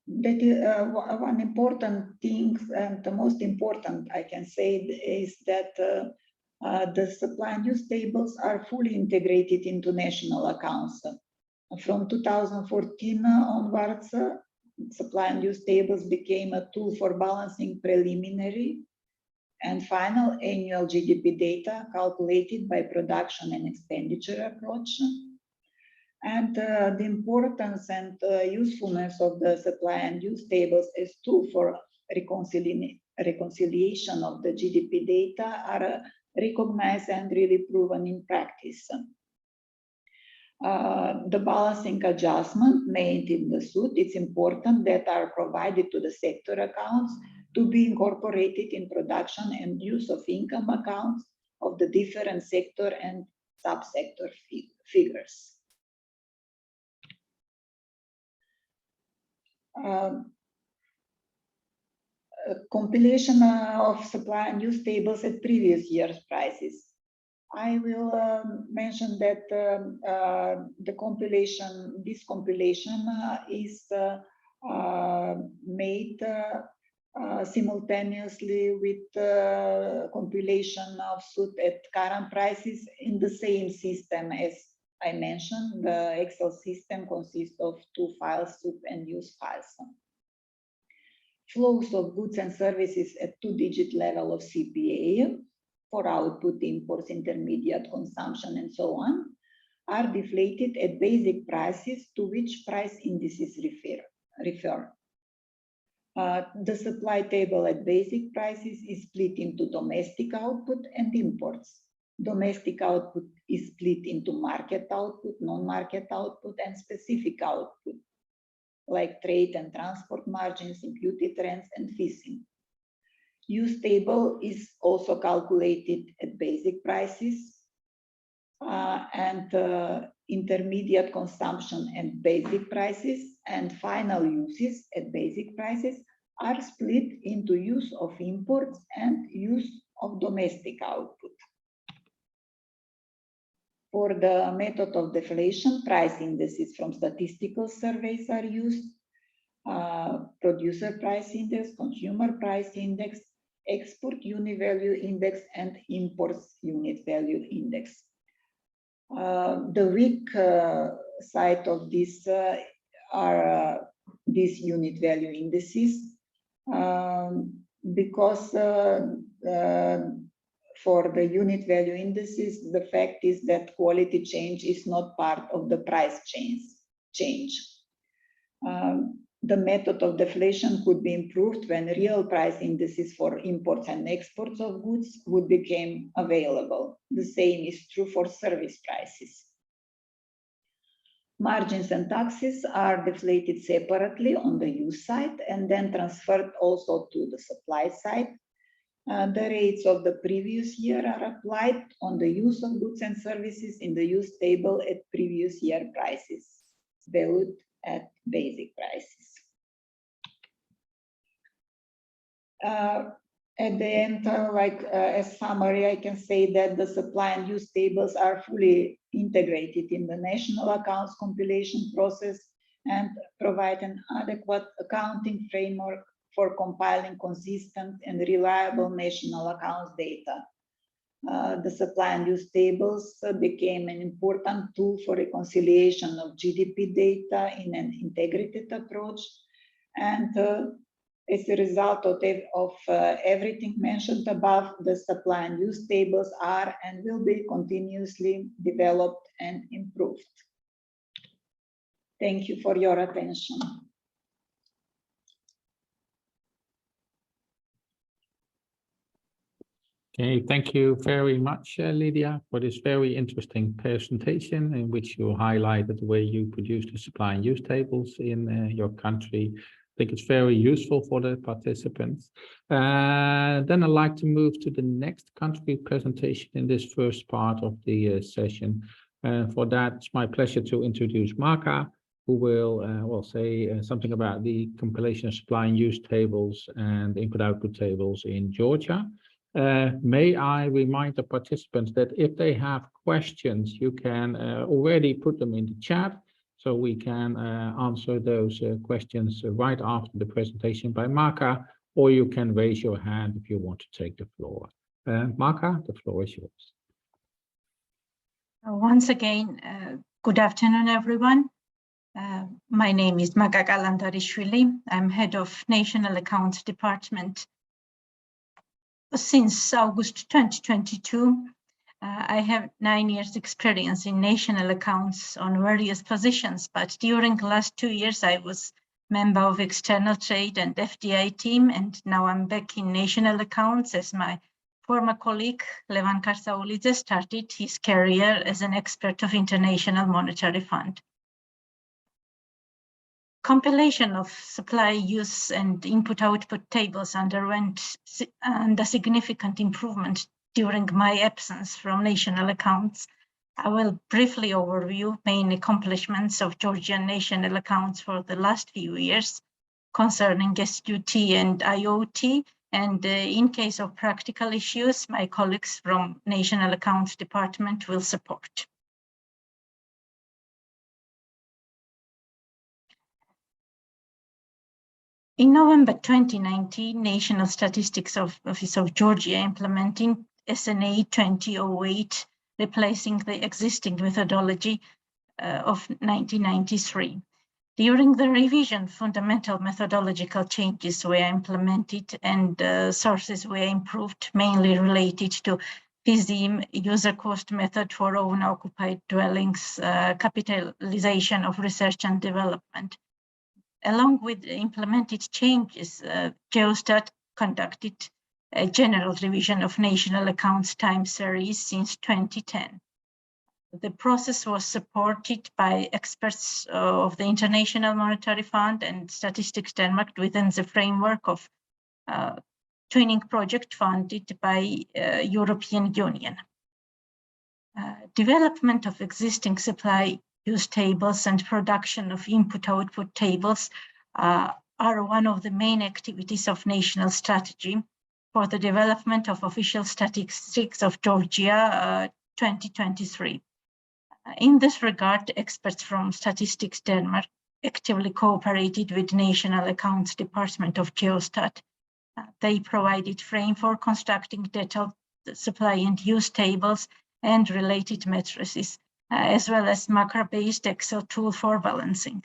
That is one important thing, and the most important I can say is that the supply and use tables are fully integrated into national accounts. From 2014 onwards, supply and use tables became a tool for balancing preliminary and final annual GDP data calculated by production and expenditure approach. And the importance and usefulness of the supply and use tables as tool for reconciliation of the GDP data are recognized and really proven in practice. The balancing adjustment made in the SUT, it's important that are provided to the sector accounts to be incorporated in production and use of income accounts of the different sector and subsector figures. Compilation of supply and use tables at previous year's prices. I will mention that this compilation is made simultaneously with compilation of SUT at current prices in the same system as I mentioned. The Excel system consists of two files, SUT and use files. Flows of goods and services at two-digit level of CPA for output, imports, intermediate consumption, and so on, are deflated at basic prices to which price indices refer. The supply table at basic prices is split into domestic output and imports. Domestic output is split into market output, non-market output, and specific output, like trade and transport margins, imputed rents, and fishing. Use table is also calculated at basic prices, and intermediate consumption at basic prices, and final uses at basic prices are split into use of imports and use of domestic output. For the method of deflation, price indices from statistical surveys are used. Producer price index, consumer price index, export unit value index, and imports unit value index. The weak side of this are these unit value indices, because for the unit value indices, the fact is that quality change is not part of the price change. The method of deflation could be improved when real price indices for imports and exports of goods would become available. The same is true for service prices. Margins and taxes are deflated separately on the use side and then transferred also to the supply side. The rates of the previous year are applied on the use of goods and services in the use table at previous year prices, valued at basic prices. At the end, as summary, I can say that the supply and use tables are fully integrated in the national accounts compilation process and provide an adequate accounting framework for compiling consistent and reliable national accounts data. The supply and use tables became an important tool for reconciliation of GDP data in an integrated approach. And as a result of everything mentioned above, the supply and use tables are and will be continuously developed and improved. Thank you for your attention. Okay, thank you very much, Lydia, for this very interesting presentation in which you highlighted the way you produce the supply and use tables in your country. I think it's very useful for the participants. Then I'd like to move to the next country presentation in this first part of the session. For that, it's my pleasure to introduce Marka, who will say something about the compilation of supply and use tables and input-output tables in Georgia. May I remind the participants that if they have questions, you can already put them in the chat, so we can answer those questions right after the presentation by Marka, or you can raise your hand if you want to take the floor. Marka, the floor is yours. Once again, good afternoon, everyone. My name is Maga Galandarishvili. I'm head of National Accounts Department. Since August 2022, I have 9 years experience in national accounts on various positions, but during the last 2 years, I was member of external trade and FDI team, and now I'm back in national accounts as my former colleague, Levan Karsaulidze, started his career as an expert of International Monetary Fund. Compilation of supply, use, and input-output tables underwent a significant improvement during my absence from national accounts. I will briefly overview main accomplishments of Georgian national accounts for the last few years concerning SUT and IoT, and in case of practical issues, my colleagues from National Accounts Department will support. In November 2019, National Statistics Office of Georgia implementing SNA 2008, replacing the existing methodology of 1993. During the revision, fundamental methodological changes were implemented and sources were improved, mainly related to PZIM, user cost method for owner-occupied dwellings, capitalization of research and development. Along with the implemented changes, Geostat conducted a general revision of national accounts time series since 2010. The process was supported by experts of the International Monetary Fund and Statistics Denmark within the framework of twinning project funded by European Union. Development of existing supply use tables and production of input-output tables are one of the main activities of national strategy for the development of official statistics of Georgia 2023. In this regard, experts from Statistics Denmark actively cooperated with National Accounts Department of Geostat. They provided frame for constructing detailed supply and use tables and related matrices, as well as macro-based Excel tool for balancing.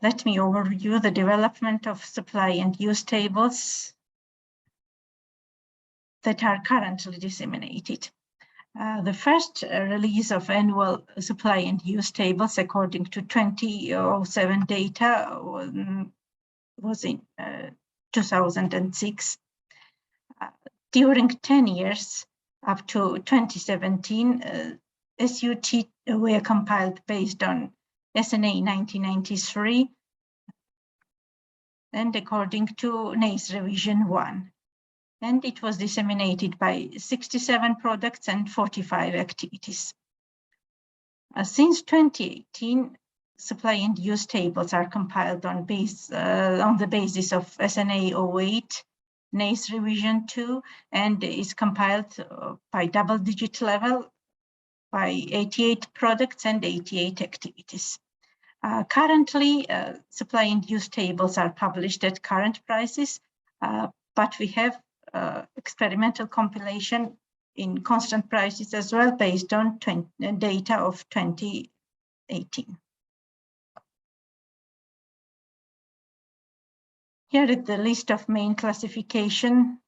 Let me overview the development of supply and use tables that are currently disseminated. The first release of annual supply and use tables according to 2007 data was in 2006. During 10 years, up to 2017, SUT were compiled based on SNA 1993 and according to NACE Revision 1. And it was disseminated by 67 products and 45 activities. Since 2018, supply and use tables are compiled on the basis of SNA 08, NACE Revision 2, and is compiled by double-digit level by 88 products and 88 activities. Currently, supply and use tables are published at current prices, but we have experimental compilation in constant prices as well, based on data of 2018. Here is the list of main classification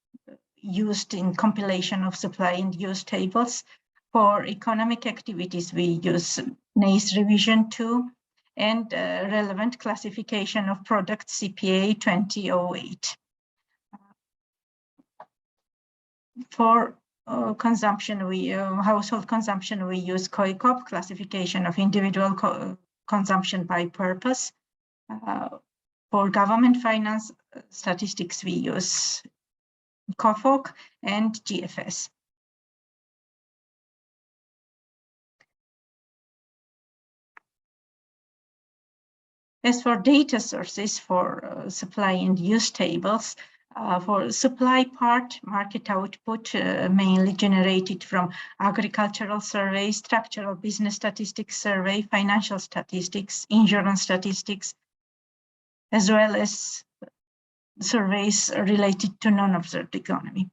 used in compilation of supply and use tables. For economic activities, we use NACE Revision 2 and relevant classification of products CPA 2008. For consumption, household consumption, we use COICOP, classification of individual consumption by purpose. For government finance statistics, we use COFOC and GFS. As for data sources for supply and use tables, for supply part, market output mainly generated from agricultural survey, structural business statistics survey, financial statistics, insurance statistics, as well as surveys related to non-observed economy.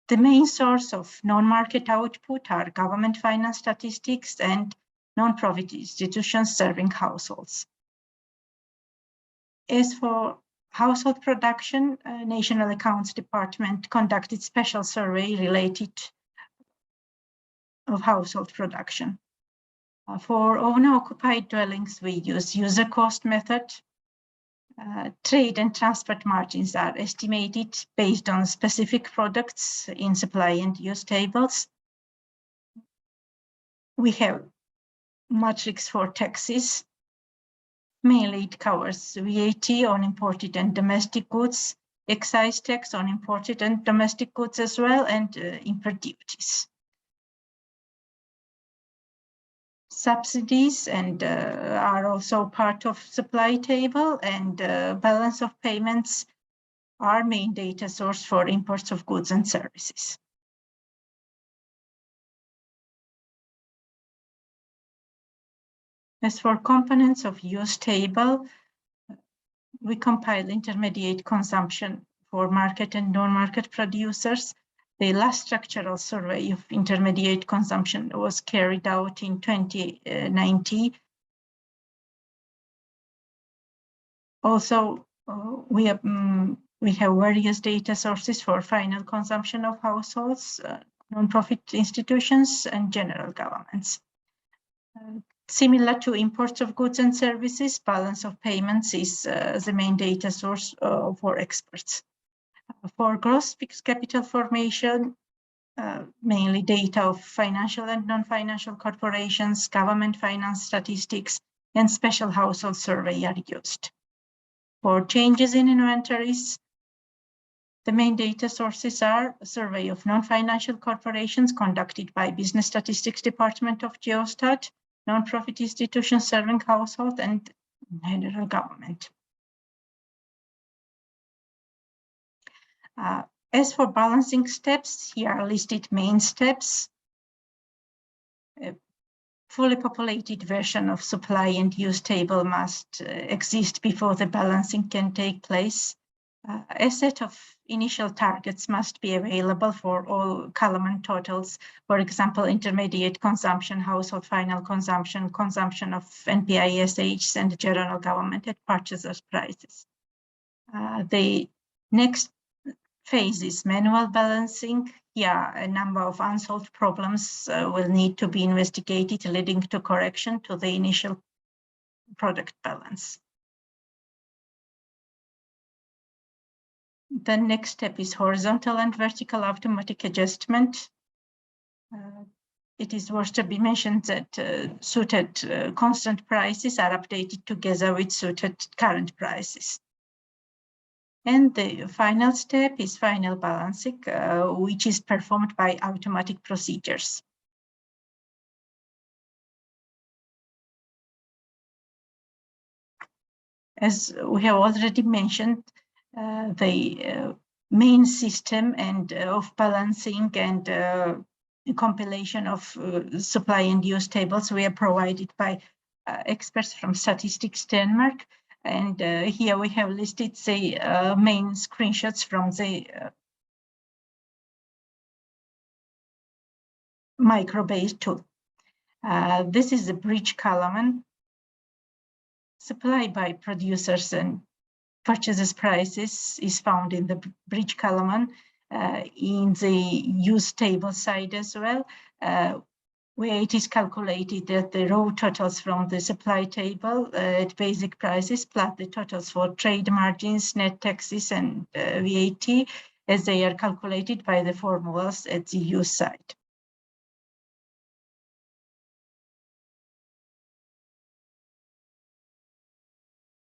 The main source of non-market output are government finance statistics and non-profit institutions serving households. As for household production, National Accounts Department conducted special survey related of household production. For owner-occupied dwellings, we use user cost method. Trade and transport margins are estimated based on specific products in supply and use tables. We have matrix for taxes. Mainly it covers VAT on imported and domestic goods, excise tax on imported and domestic goods as well, and import duties. Subsidies and are also part of supply table, and balance of payments are main data source for imports of goods and services. As for components of use table, we compile intermediate consumption for market and non-market producers. The last structural survey of intermediate consumption was carried out in 2019. Also, we have various data sources for final consumption of households, non-profit institutions, and general governments. Similar to imports of goods and services, balance of payments is the main data source for exports. For gross fixed capital formation, mainly data of financial and non-financial corporations, government finance statistics, and special household survey are used. For changes in inventories, the main data sources are a survey of non-financial corporations conducted by Business Statistics Department of Geostat, non-profit institutions serving household, and general government. As for balancing steps, here are listed main steps. A fully populated version of supply and use table must exist before the balancing can take place. A set of initial targets must be available for all column and totals. For example, intermediate consumption, household final consumption, consumption of NPISHs, and general government at purchasers' prices. The next phase is manual balancing. Here, a number of unsolved problems will need to be investigated, leading to correction to the initial product balance. The next step is horizontal and vertical automatic adjustment. It is worth to be mentioned that SUTed constant prices are updated together with SUTed current prices. And the final step is final balancing, which is performed by automatic procedures. As we have already mentioned, the main system and of balancing and compilation of supply and use tables were provided by experts from Statistics Denmark. And here we have listed the main screenshots from the micro-based tool. This is the bridge column. Supply by producers and purchases prices is found in the bridge column, in the use table side as well, where it is calculated that the raw totals from the supply table at basic prices plus the totals for trade margins, net taxes, and VAT, as they are calculated by the formulas at the use side.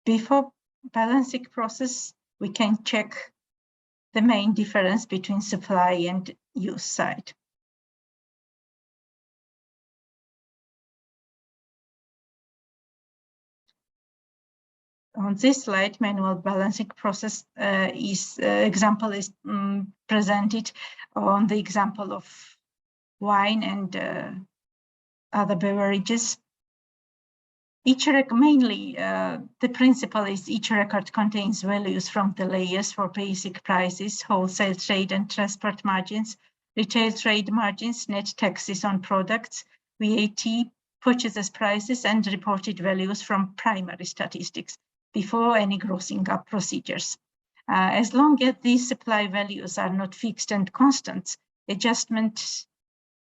Before balancing process, we can check the main difference between supply and use side. On this slide, manual balancing process example is presented on the example of wine and other beverages. Mainly, the principle is each record contains values from the layers for basic prices, wholesale trade and transport margins, retail trade margins, net taxes on products, VAT, purchases prices, and reported values from primary statistics before any grossing up procedures. As long as these supply values are not fixed and constant, adjustment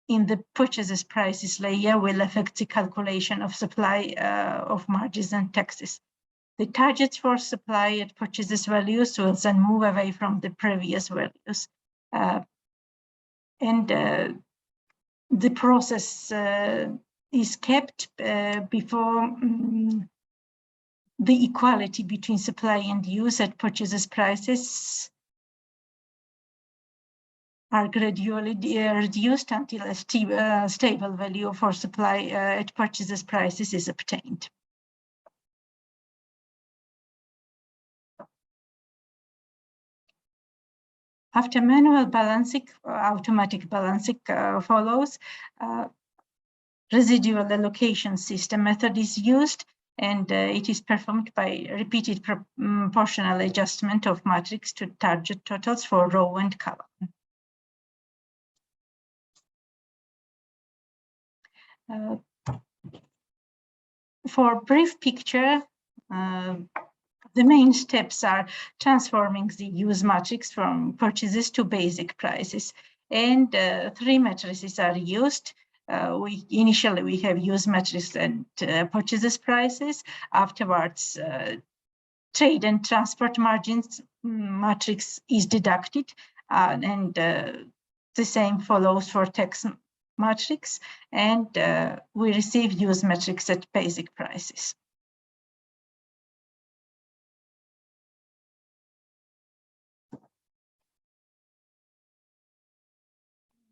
in the purchases prices layer will affect the calculation of supply of margins and taxes. The targets for supply and purchases values will then move away from the previous values. The process is kept before the equality between supply and use at purchases prices are gradually reduced until a stable value for supply at purchases prices is obtained. After manual balancing, automatic balancing follows. Residual allocation system method is used, and it is performed by repeated proportional adjustment of matrix to target totals for row and column. For brief picture, the main steps are transforming the use matrix from purchases to basic prices, and 3 matrices are used. Initially we have use matrix and purchases prices. Afterwards, trade and transport margins matrix is deducted, and the same follows for tax matrix, and we receive use matrix at basic prices.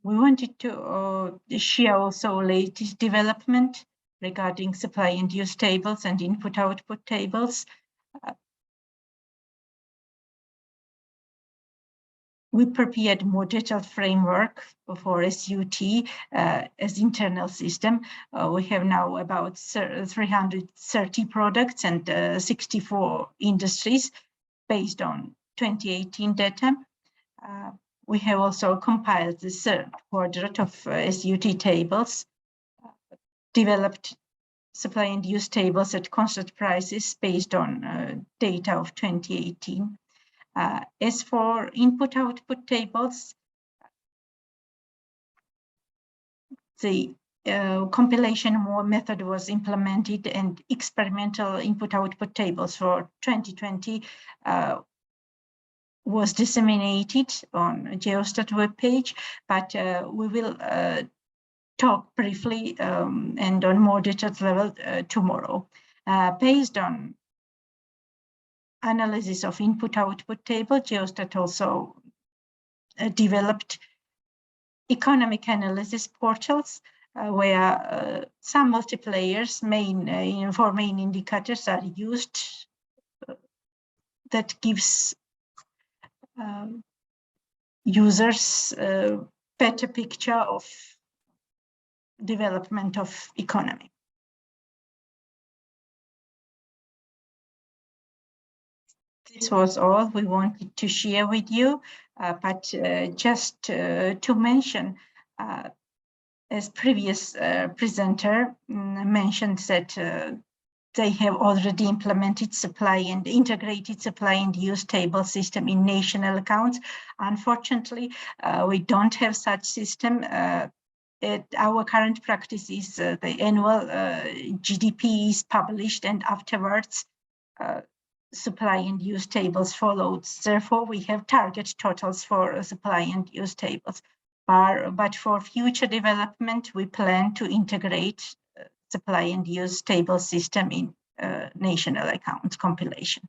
We wanted to share also latest development regarding supply and use tables and input-output tables. We prepared more detailed framework for SUT as internal system. We have now about 330 products and 64 industries based on 2018 data. We have also compiled the third quadrant of SUT tables, developed supply and use tables at constant prices based on data of 2018. As for input-output tables, the compilation method was implemented, and experimental input-output tables for 2020 was disseminated on Geostat webpage, but we will talk briefly and on more detailed level tomorrow. Based on analysis of input-output table, Geostat also developed economic analysis portals where some multiplayers for main indicators are used that gives users a better picture of development of economy. This was all we wanted to share with you, but just to mention, as previous presenter mentioned that they have already implemented supply and integrated supply and use table system in national accounts. Unfortunately, we don't have such system. Our current practice is the annual GDP is published, and afterwards supply and use tables followed. Therefore, we have target totals for supply and use tables. But for future development, we plan to integrate supply and use table system in national accounts compilation.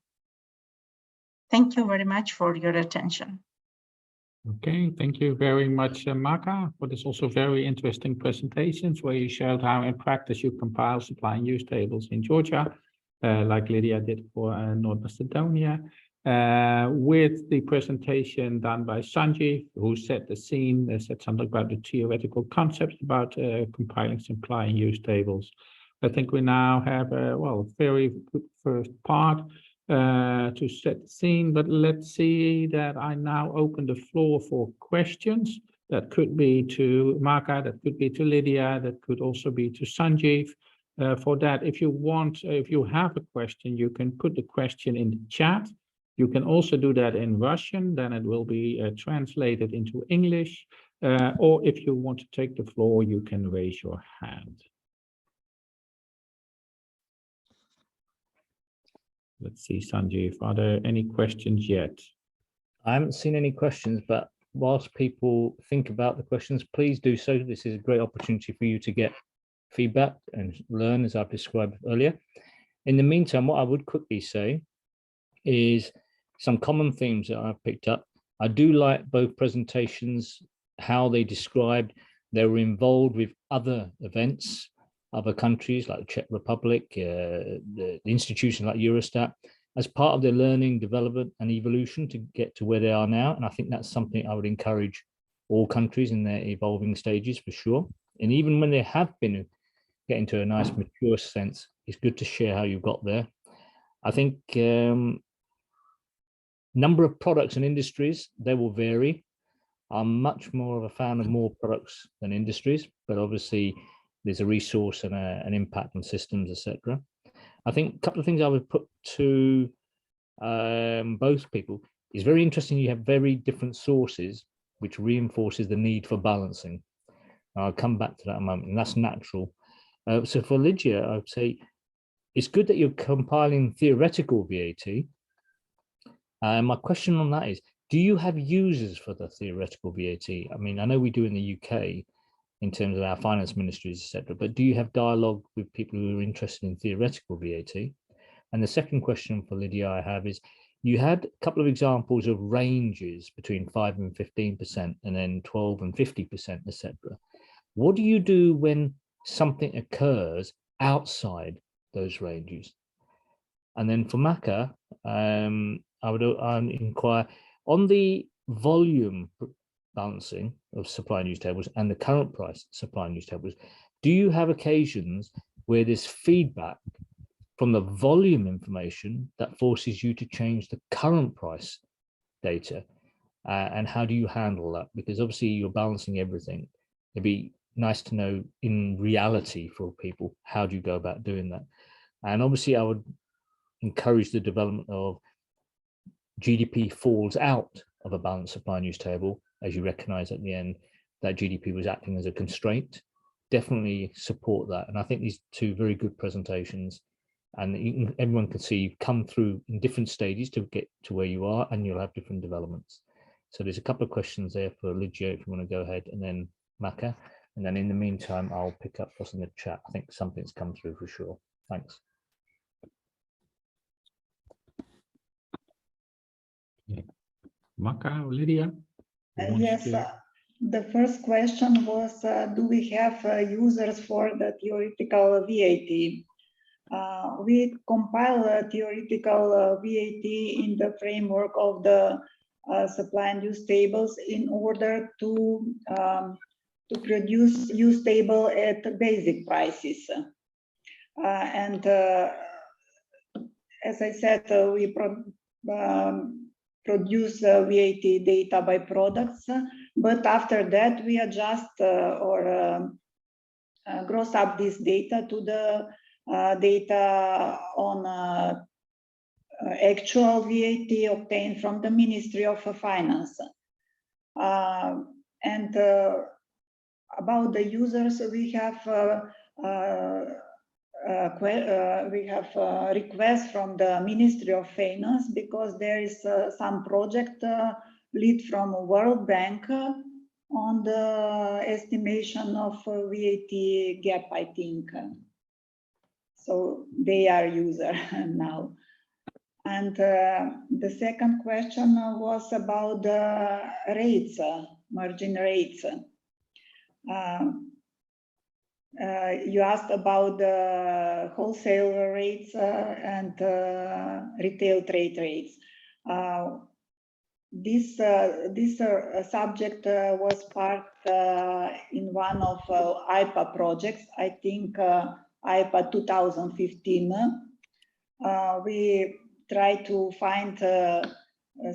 Thank you very much for your attention. Okay, thank you very much, Maka, for this also very interesting presentations where you showed how in practice you compile supply and use tables in Georgia, like Lydia did for North Macedonia, with the presentation done by Sanjeev, who set the scene, said something about the theoretical concepts about compiling supply and use tables. I think we now have a very good first part to set the scene, but let's see that I now open the floor for questions. That could be to Maka, that could be to Lydia, that could also be to Sanjeev. For that, if you have a question, you can put the question in the chat. You can also do that in Russian, then it will be translated into English. Or if you want to take the floor, you can raise your hand. Let's see, Sanjeev, are there any questions yet? I haven't seen any questions, but whilst people think about the questions, please do so. This is a great opportunity for you to get feedback and learn, as I've described earlier. In the meantime, what I would quickly say is some common themes that I've picked up. I do like both presentations, how they described they were involved with other events, other countries like the Czech Republic, the institutions like Eurostat, as part of their learning, development and evolution to get to where they are now. And I think that's something I would encourage all countries in their evolving stages for sure. And even when they have been getting to a nice mature sense, it's good to share how you got there. I think number of products and industries, they will vary. I'm much more of a fan of more products than industries, but obviously there's a resource and an impact on systems, etc. I think a couple of things I would put to both people is very interesting. You have very different sources, which reinforces the need for balancing. I'll come back to that in a moment, and that's natural. So for Lydia, I would say it's good that you're compiling theoretical VAT. My question on that is, do you have users for the theoretical VAT? I mean, I know we do in the UK in terms of our finance ministries, etc., but do you have dialogue with people who are interested in theoretical VAT? And the second question for Lydia I have is, you had a couple of examples of ranges between 5 and 15%, and then 12 and 50%, etc. What do you do when something occurs outside those ranges? And then for Maka, I would inquire on the volume balancing of supply news tables and the current price supply news tables. Do you have occasions where there's feedback from the volume information that forces you to change the current price data? And how do you handle that? Because obviously you're balancing everything. It'd be nice to know in reality for people, how do you go about doing that? And obviously I would encourage the development of GDP falls out of a balanced supply news table, as you recognize at the end that GDP was acting as a constraint. Definitely support that. And I think these two very good presentations, and everyone can see you've come through in different stages to get to where you are, and you'll have different developments. So there's a couple of questions there for Lydia, if you want to go ahead, and then Maka. And then in the meantime, I'll pick up what's in the chat. I think something's come through for sure. Thanks. Maka or Lydia? Yes, the first question was, do we have users for the theoretical VAT? We compile theoretical VAT in the framework of the supply news tables in order to produce use table at basic prices. And as I said, we produce VAT data by products, but after that we adjust or gross up this data to the data on actual VAT obtained from the Ministry of Finance. And about the users, we have requests from the Ministry of Finance, because there is some project lead from World Bank on the estimation of VAT gap, I think. So they are user now. And the second question was about the rates, margin rates. You asked about the wholesale rates and retail trade rates. This subject was part in one of IPA projects, I think IPA 2015. We try to find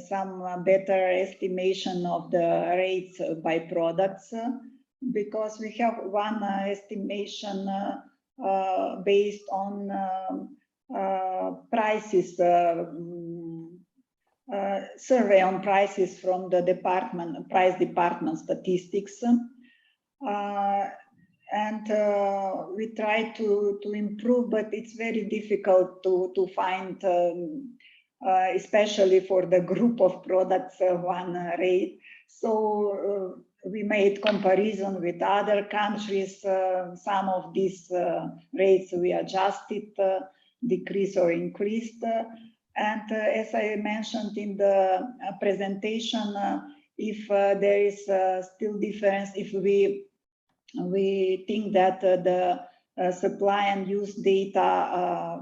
some better estimation of the rates by products, because we have one estimation based on prices, survey on prices from the price department statistics. And we try to improve, but it's very difficult to find, especially for the group of products, one rate. So we made comparison with other countries. Some of these rates we adjusted, decreased or increased. And as I mentioned in the presentation, if there is still difference, if we think that the supply and use data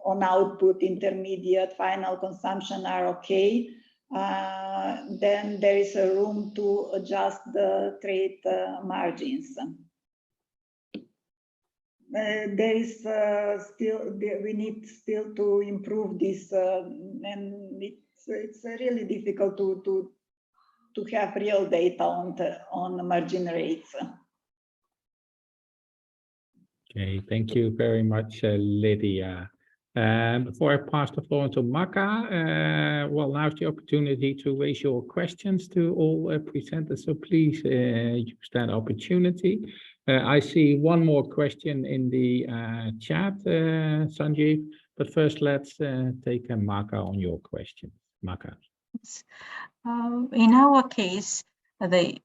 on output, intermediate, final consumption are okay, then there is a room to adjust the trade margins. There is still, we need still to improve this, and it's really difficult to have real data on the margin rates. Okay, thank you very much, Lydia. Before I pass the floor to Maka, well, now's the opportunity to raise your questions to all presenters, so please use that opportunity. I see one more question in the chat, Sanjeev, but first let's take a Maka on your question. Maka. In our case, the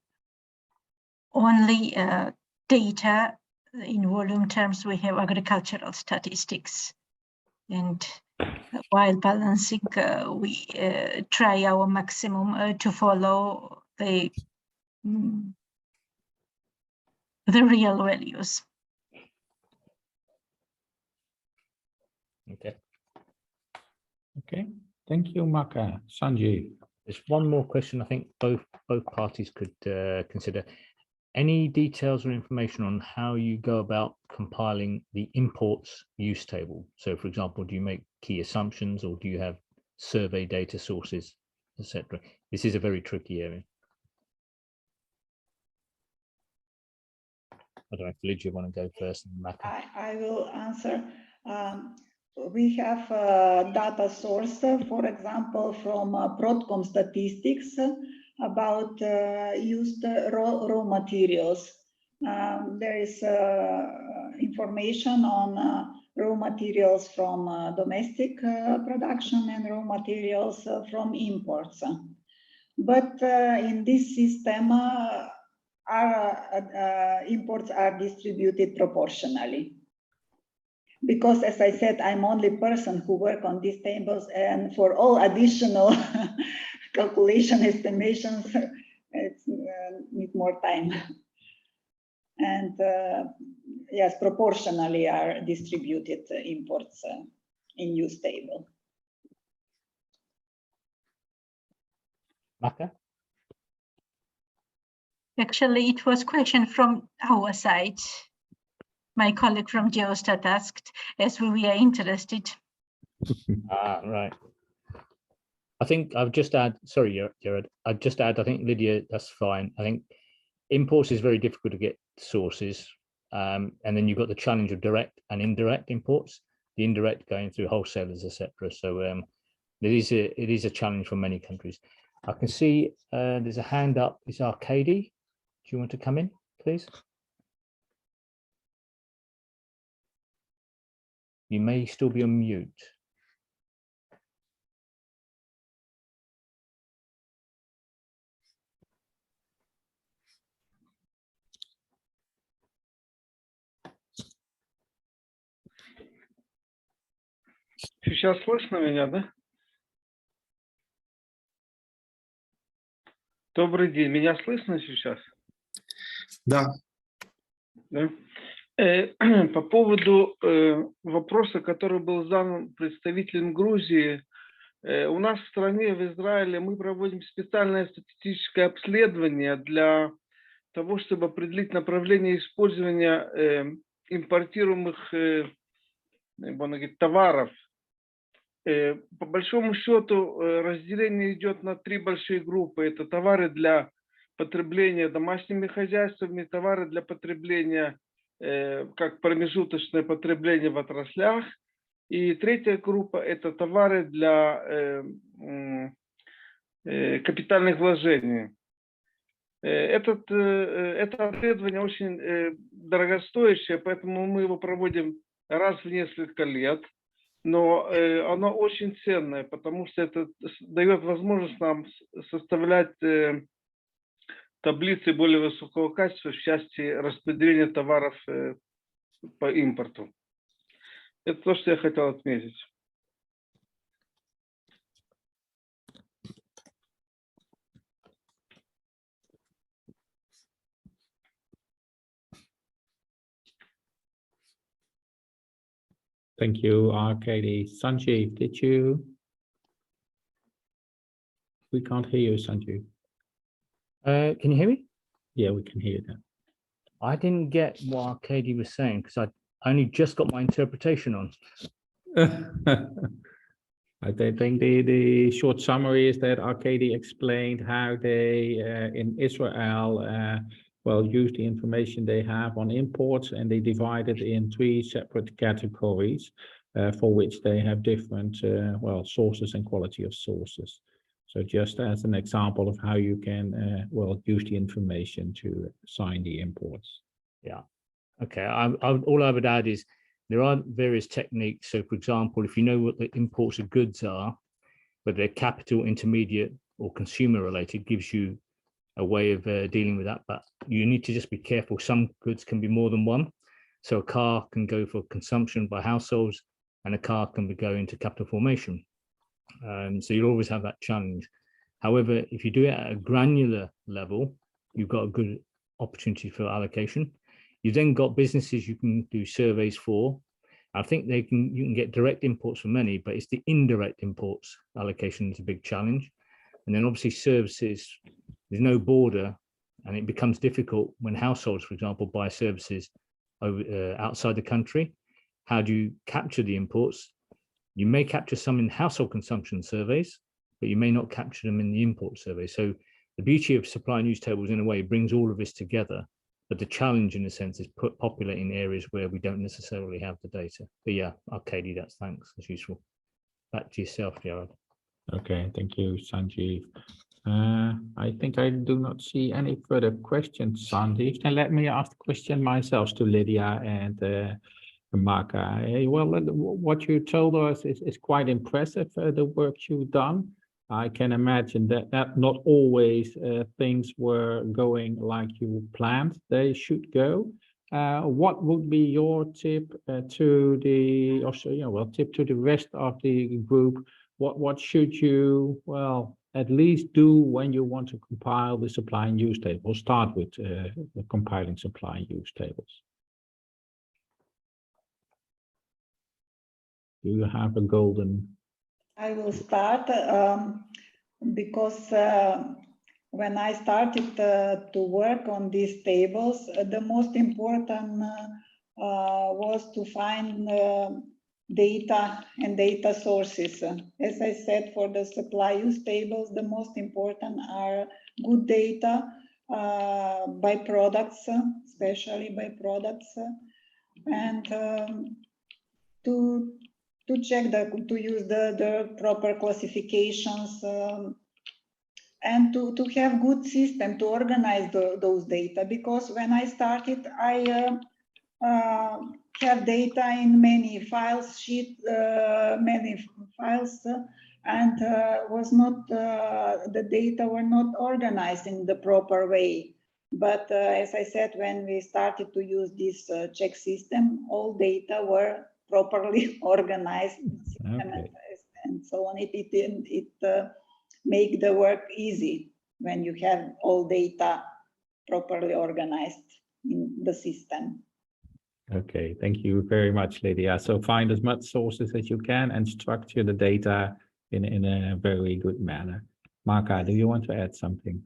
only data in volume terms, we have agricultural statistics. And while balancing, we try our maximum to follow the real values. Okay. Okay, thank you, Maka. Sanjeev. There's one more question I think both parties could consider. Any details or information on how you go about compiling the imports use table? So, for example, do you make key assumptions or do you have survey data sources, etc.? This is a very tricky area. I don't know if Lydia want to go first. I will answer. We have data source, for example, from Prodcom statistics about used raw materials. There is information on raw materials from domestic production and raw materials from imports. But in this system, our imports are distributed proportionally. Because, as I said, I'm only person who work on these tables, and for all additional calculation estimations, it's need more time. And yes, proportionally are distributed imports in use table. Maka? Actually, it was a question from our side. My colleague from Geostat asked, as we are interested. Right. I think I've just add, sorry, Jared, I'd just add, I think, Lydia, that's fine. I think imports is very difficult to get sources. And then you've got the challenge of direct and indirect imports, the indirect going through wholesalers, etc. So it is a challenge for many countries. I can see there's a hand up. It's Arcady. Do you want to come in, please? You may still be on mute. Сейчас слышно меня, да? Добрый день. Меня слышно сейчас? Да. Да? По поводу вопроса, который был задан представителем Грузии, у нас в стране, в Израиле, мы проводим специальное статистическое обследование для того, чтобы определить направление использования импортируемых товаров По большому счету разделение идет на три большие группы. Это товары для потребления домашними хозяйствами, товары для потребления как промежуточное потребление в отраслях. И третья группа – это товары для капитальных вложений. Это исследование очень дорогостоящее, поэтому мы его проводим раз в несколько лет. Но оно очень ценное, потому что это дает возможность нам составлять таблицы более высокого качества в части распределения товаров по импорту. Это то, что я хотел отметить. Thank you, Arkady. Sanjeev, did you? We can't hear you, Sanjeev. Can you hear me? Yeah, we can hear you now. I didn't get what Arkady was saying because I only just got my interpretation on. I think the short summary is that Arkady explained how they in Israel use the information they have on imports, and they divide it in three separate categories for which they have different sources and quality of sources. So just as an example of how you can use the information to assign the imports. Yeah. Okay. All I would add is there are various techniques. So, for example, if you know what the imports of goods are, whether they're capital, intermediate, or consumer related, gives you a way of dealing with that. But you need to just be careful. Some goods can be more than one. So a car can go for consumption by households, and a car can be going to capital formation. So you'll always have that challenge. However, if you do it at a granular level, you've got a good opportunity for allocation. You've then got businesses you can do surveys for. I think you can get direct imports from many, but it's the indirect imports allocation is a big challenge. And then obviously services, there's no border, and it becomes difficult when households, for example, buy services over, outside the country. How do you capture the imports? You may capture some in household consumption surveys, but you may not capture them in the import survey. So the beauty of supply news tables in a way brings all of this together. But the challenge in a sense is populating areas where we don't necessarily have the data. But yeah, Arkady, that's thanks. That's useful. Back to yourself, Jared. Okay, thank you, Sanjeev. I think I do not see any further questions, Sanjeev. Then let me ask the question myself to Lydia and Marka. Well, what you told us is quite impressive, the work you've done. I can imagine that not always things were going like you planned they should go. What would be your tip to the rest of the group? What should you at least do when you want to compile the supply and use table? We'll start with compiling supply and use tables. Do you have a golden? I will start because when I started to work on these tables, the most important was to find data and data sources. As I said, for the supply use tables, the most important are good data by products, especially by products, and to check to use the proper classifications and to have good system to organize those data. Because when I started, I have data in many files, many files, and was not the data were not organized in the proper way. But as I said, when we started to use this check system, all data were properly organized, Okay. and so on. It make the work easy when you have all data properly organized in the system. Okay, thank you very much, Lydia. So find as much sources as you can and structure the data in a very good manner. Marka, do you want to add something?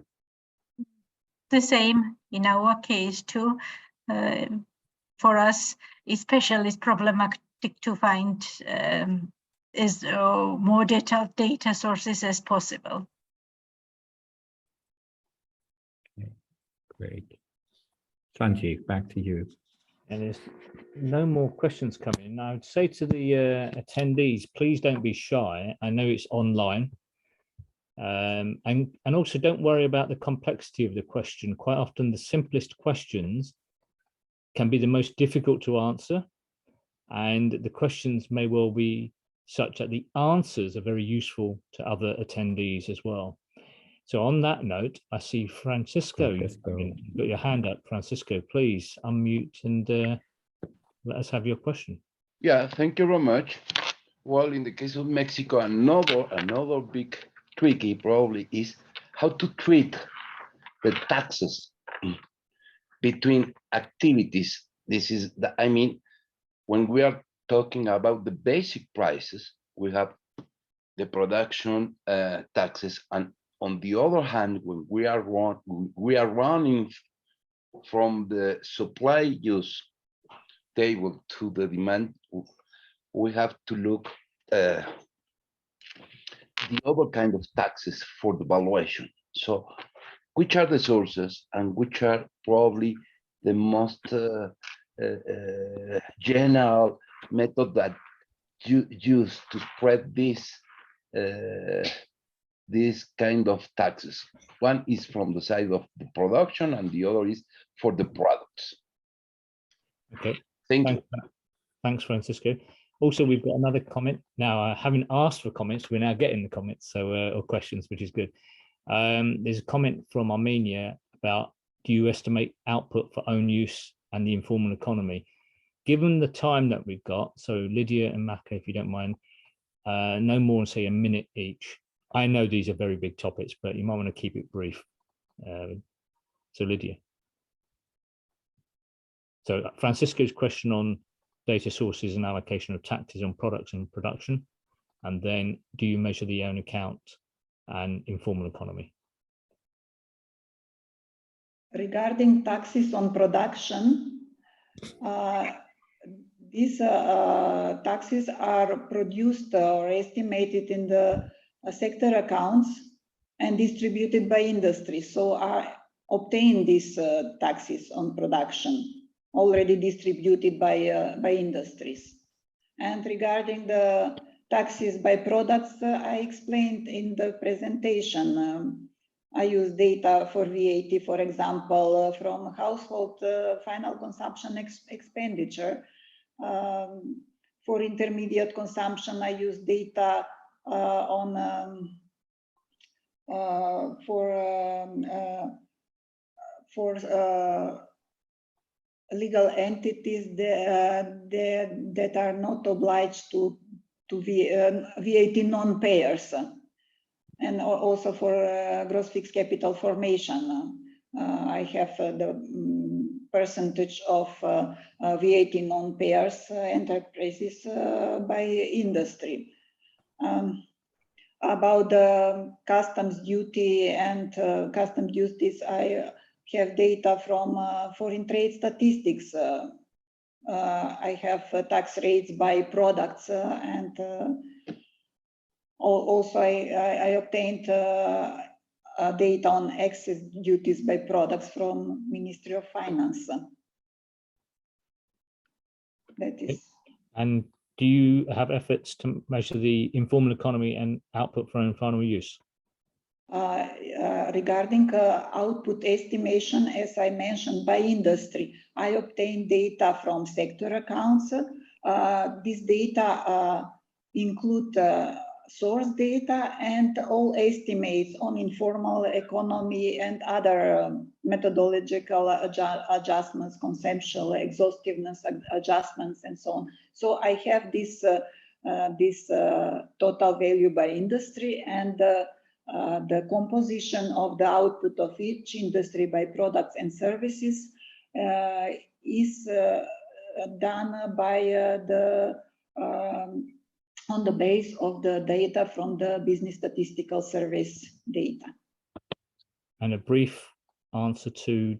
The same in our case too. For us, especially it's problematic to find more data sources as possible. Great. Sanjeev, back to you. And there's no more questions coming in. I would say to the attendees, please don't be shy. I know it's online. And also don't worry about the complexity of the question. Quite often the simplest questions can be the most difficult to answer. And the questions may well be such that the answers are very useful to other attendees as well. So on that note, I see Francisco. You've got your hand up. Francisco, please unmute and let us have your question. Yeah, thank you very much. Well, in the case of Mexico, another big tricky probably is how to treat the taxes between activities. This is the, I mean, when we are talking about the basic prices, we have the production taxes, and on the other hand, when we are running from the supply use table to the demand, we have to look the other kind of taxes for the valuation. So which are the sources and which are probably the most general method that you use to spread this kind of taxes? One is from the side of the production and the other is for the products. Okay. Thank you. Thanks, Francisco. Also, we've got another comment. Now, I haven't asked for comments. We're now getting the comments, so or questions, which is good. There's a comment from Armenia about, do you estimate output for own use and the informal economy? Given the time that we've got, so Lydia and Maka, if you don't mind, no more than say a minute each. I know these are very big topics, but you might want to keep it brief. So Lydia. So Francisco's question on data sources and allocation of taxes on products and production, and then do you measure the own account and informal economy? Regarding taxes on production, these taxes are produced or estimated in the sector accounts and distributed by industry. So I obtain these taxes on production already distributed by industries. And regarding the taxes by products, I explained in the presentation. I use data for VAT, for example, from household final consumption expenditure. For intermediate consumption, I use data for legal entities that are not obliged to VAT non-payers, and also for gross fixed capital formation. I have the percentage of VAT non-payers enterprises by industry. About the customs duty and customs duties, I have data from foreign trade statistics. I have tax rates by products and also I obtained data on excess duties by products from Ministry of Finance. That is. And do you have efforts to measure the informal economy and output for own final use? Regarding output estimation, as I mentioned, by industry, I obtain data from sector accounts. This data include source data and all estimates on informal economy and other methodological adjustments, conceptual exhaustiveness adjustments, and so on. So I have this total value by industry, and the composition of the output of each industry by products and services is done by on the base of the data from the Business Statistical Service data. And a brief answer to,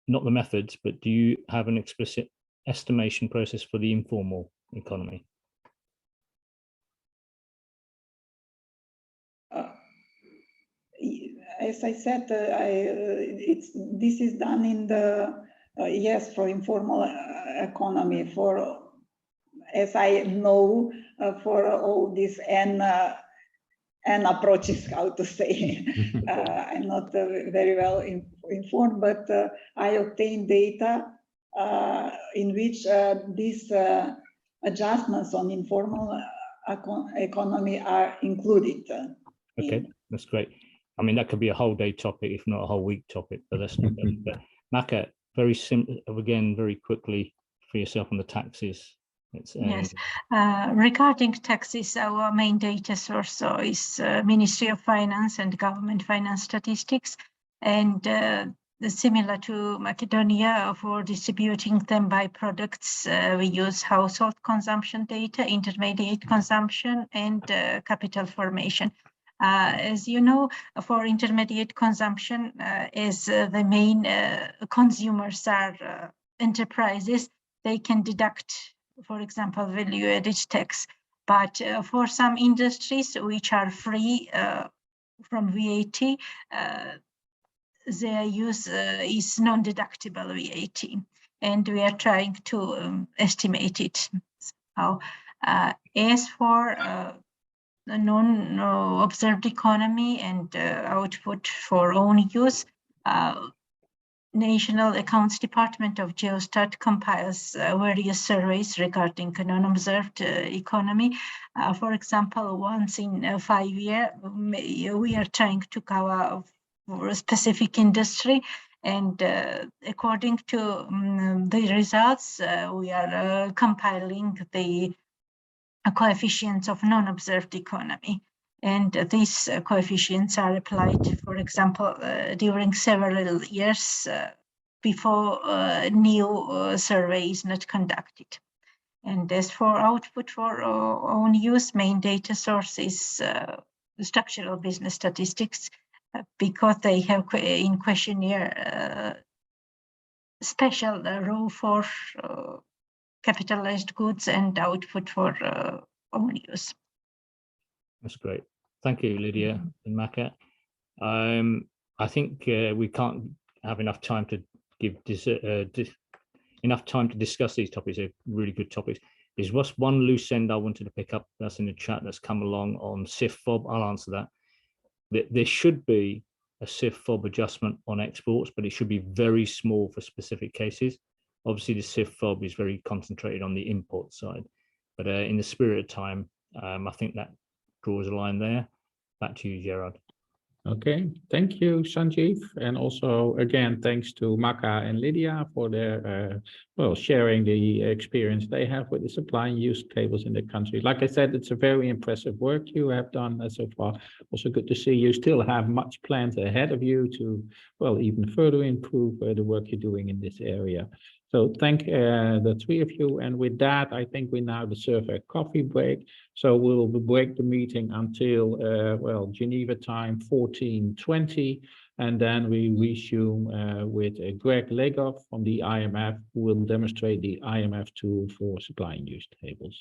not the methods, but do you have an explicit estimation process for the informal economy? as I said, this is done in the yes, for informal economy, for as I know, for all these and approaches, how to say. I'm not very well informed, but I obtained data in which these adjustments on informal economy are included. Okay, that's great. I mean, that could be a whole day topic, if not a whole week topic, but that's not bad. But Maka, very simple, again, very quickly for yourself on the taxes. Yes, regarding taxes, our main data source is Ministry of Finance and Government Finance Statistics, and similar to Macedonia, for distributing them by products, we use household consumption data, intermediate consumption, and capital formation. As you know, for intermediate consumption, as the main consumers are enterprises, they can deduct, for example, value-added tax. But for some industries which are free from VAT, their use is non-deductible VAT, and we are trying to estimate it. So, as for the non-observed economy and output for own use, National Accounts Department of Geostat compiles various surveys regarding non-observed economy. For example, once in 5 years, we are trying to cover a specific industry, and according to the results, we are compiling the coefficients of non-observed economy. And these coefficients are applied, for example, during several years before a new survey is not conducted. And as for output for own use, main data source is structural business statistics, because they have in questionnaire special row for capitalized goods and output for own use. That's great. Thank you, Lydia and Maka. I think we can't have enough time to give enough time to discuss these topics. They're really good topics. There's just one loose end I wanted to pick up that's in the chat that's come along on SIF-FOB. I'll answer that. There should be a SIF-FOB adjustment on exports, but it should be very small for specific cases. Obviously, the SIF-FOB is very concentrated on the import side, but in the spirit of time, I think that draws a line there. Back to you, Gerard. Okay, thank you, Sanjeev. And also, again, thanks to Maka and Lydia for their, well, sharing the experience they have with the supply and use tables in the country. Like I said, it's a very impressive work you have done so far. Also good to see you still have much plans ahead of you to, well, even further improve the work you're doing in this area. So thank the three of you. And with that, I think we now deserve a coffee break. So we'll break the meeting until, well, Geneva time 14:20. And then we resume with Greg Legoff from the IMF, who will demonstrate the IMF tool for supply and use tables.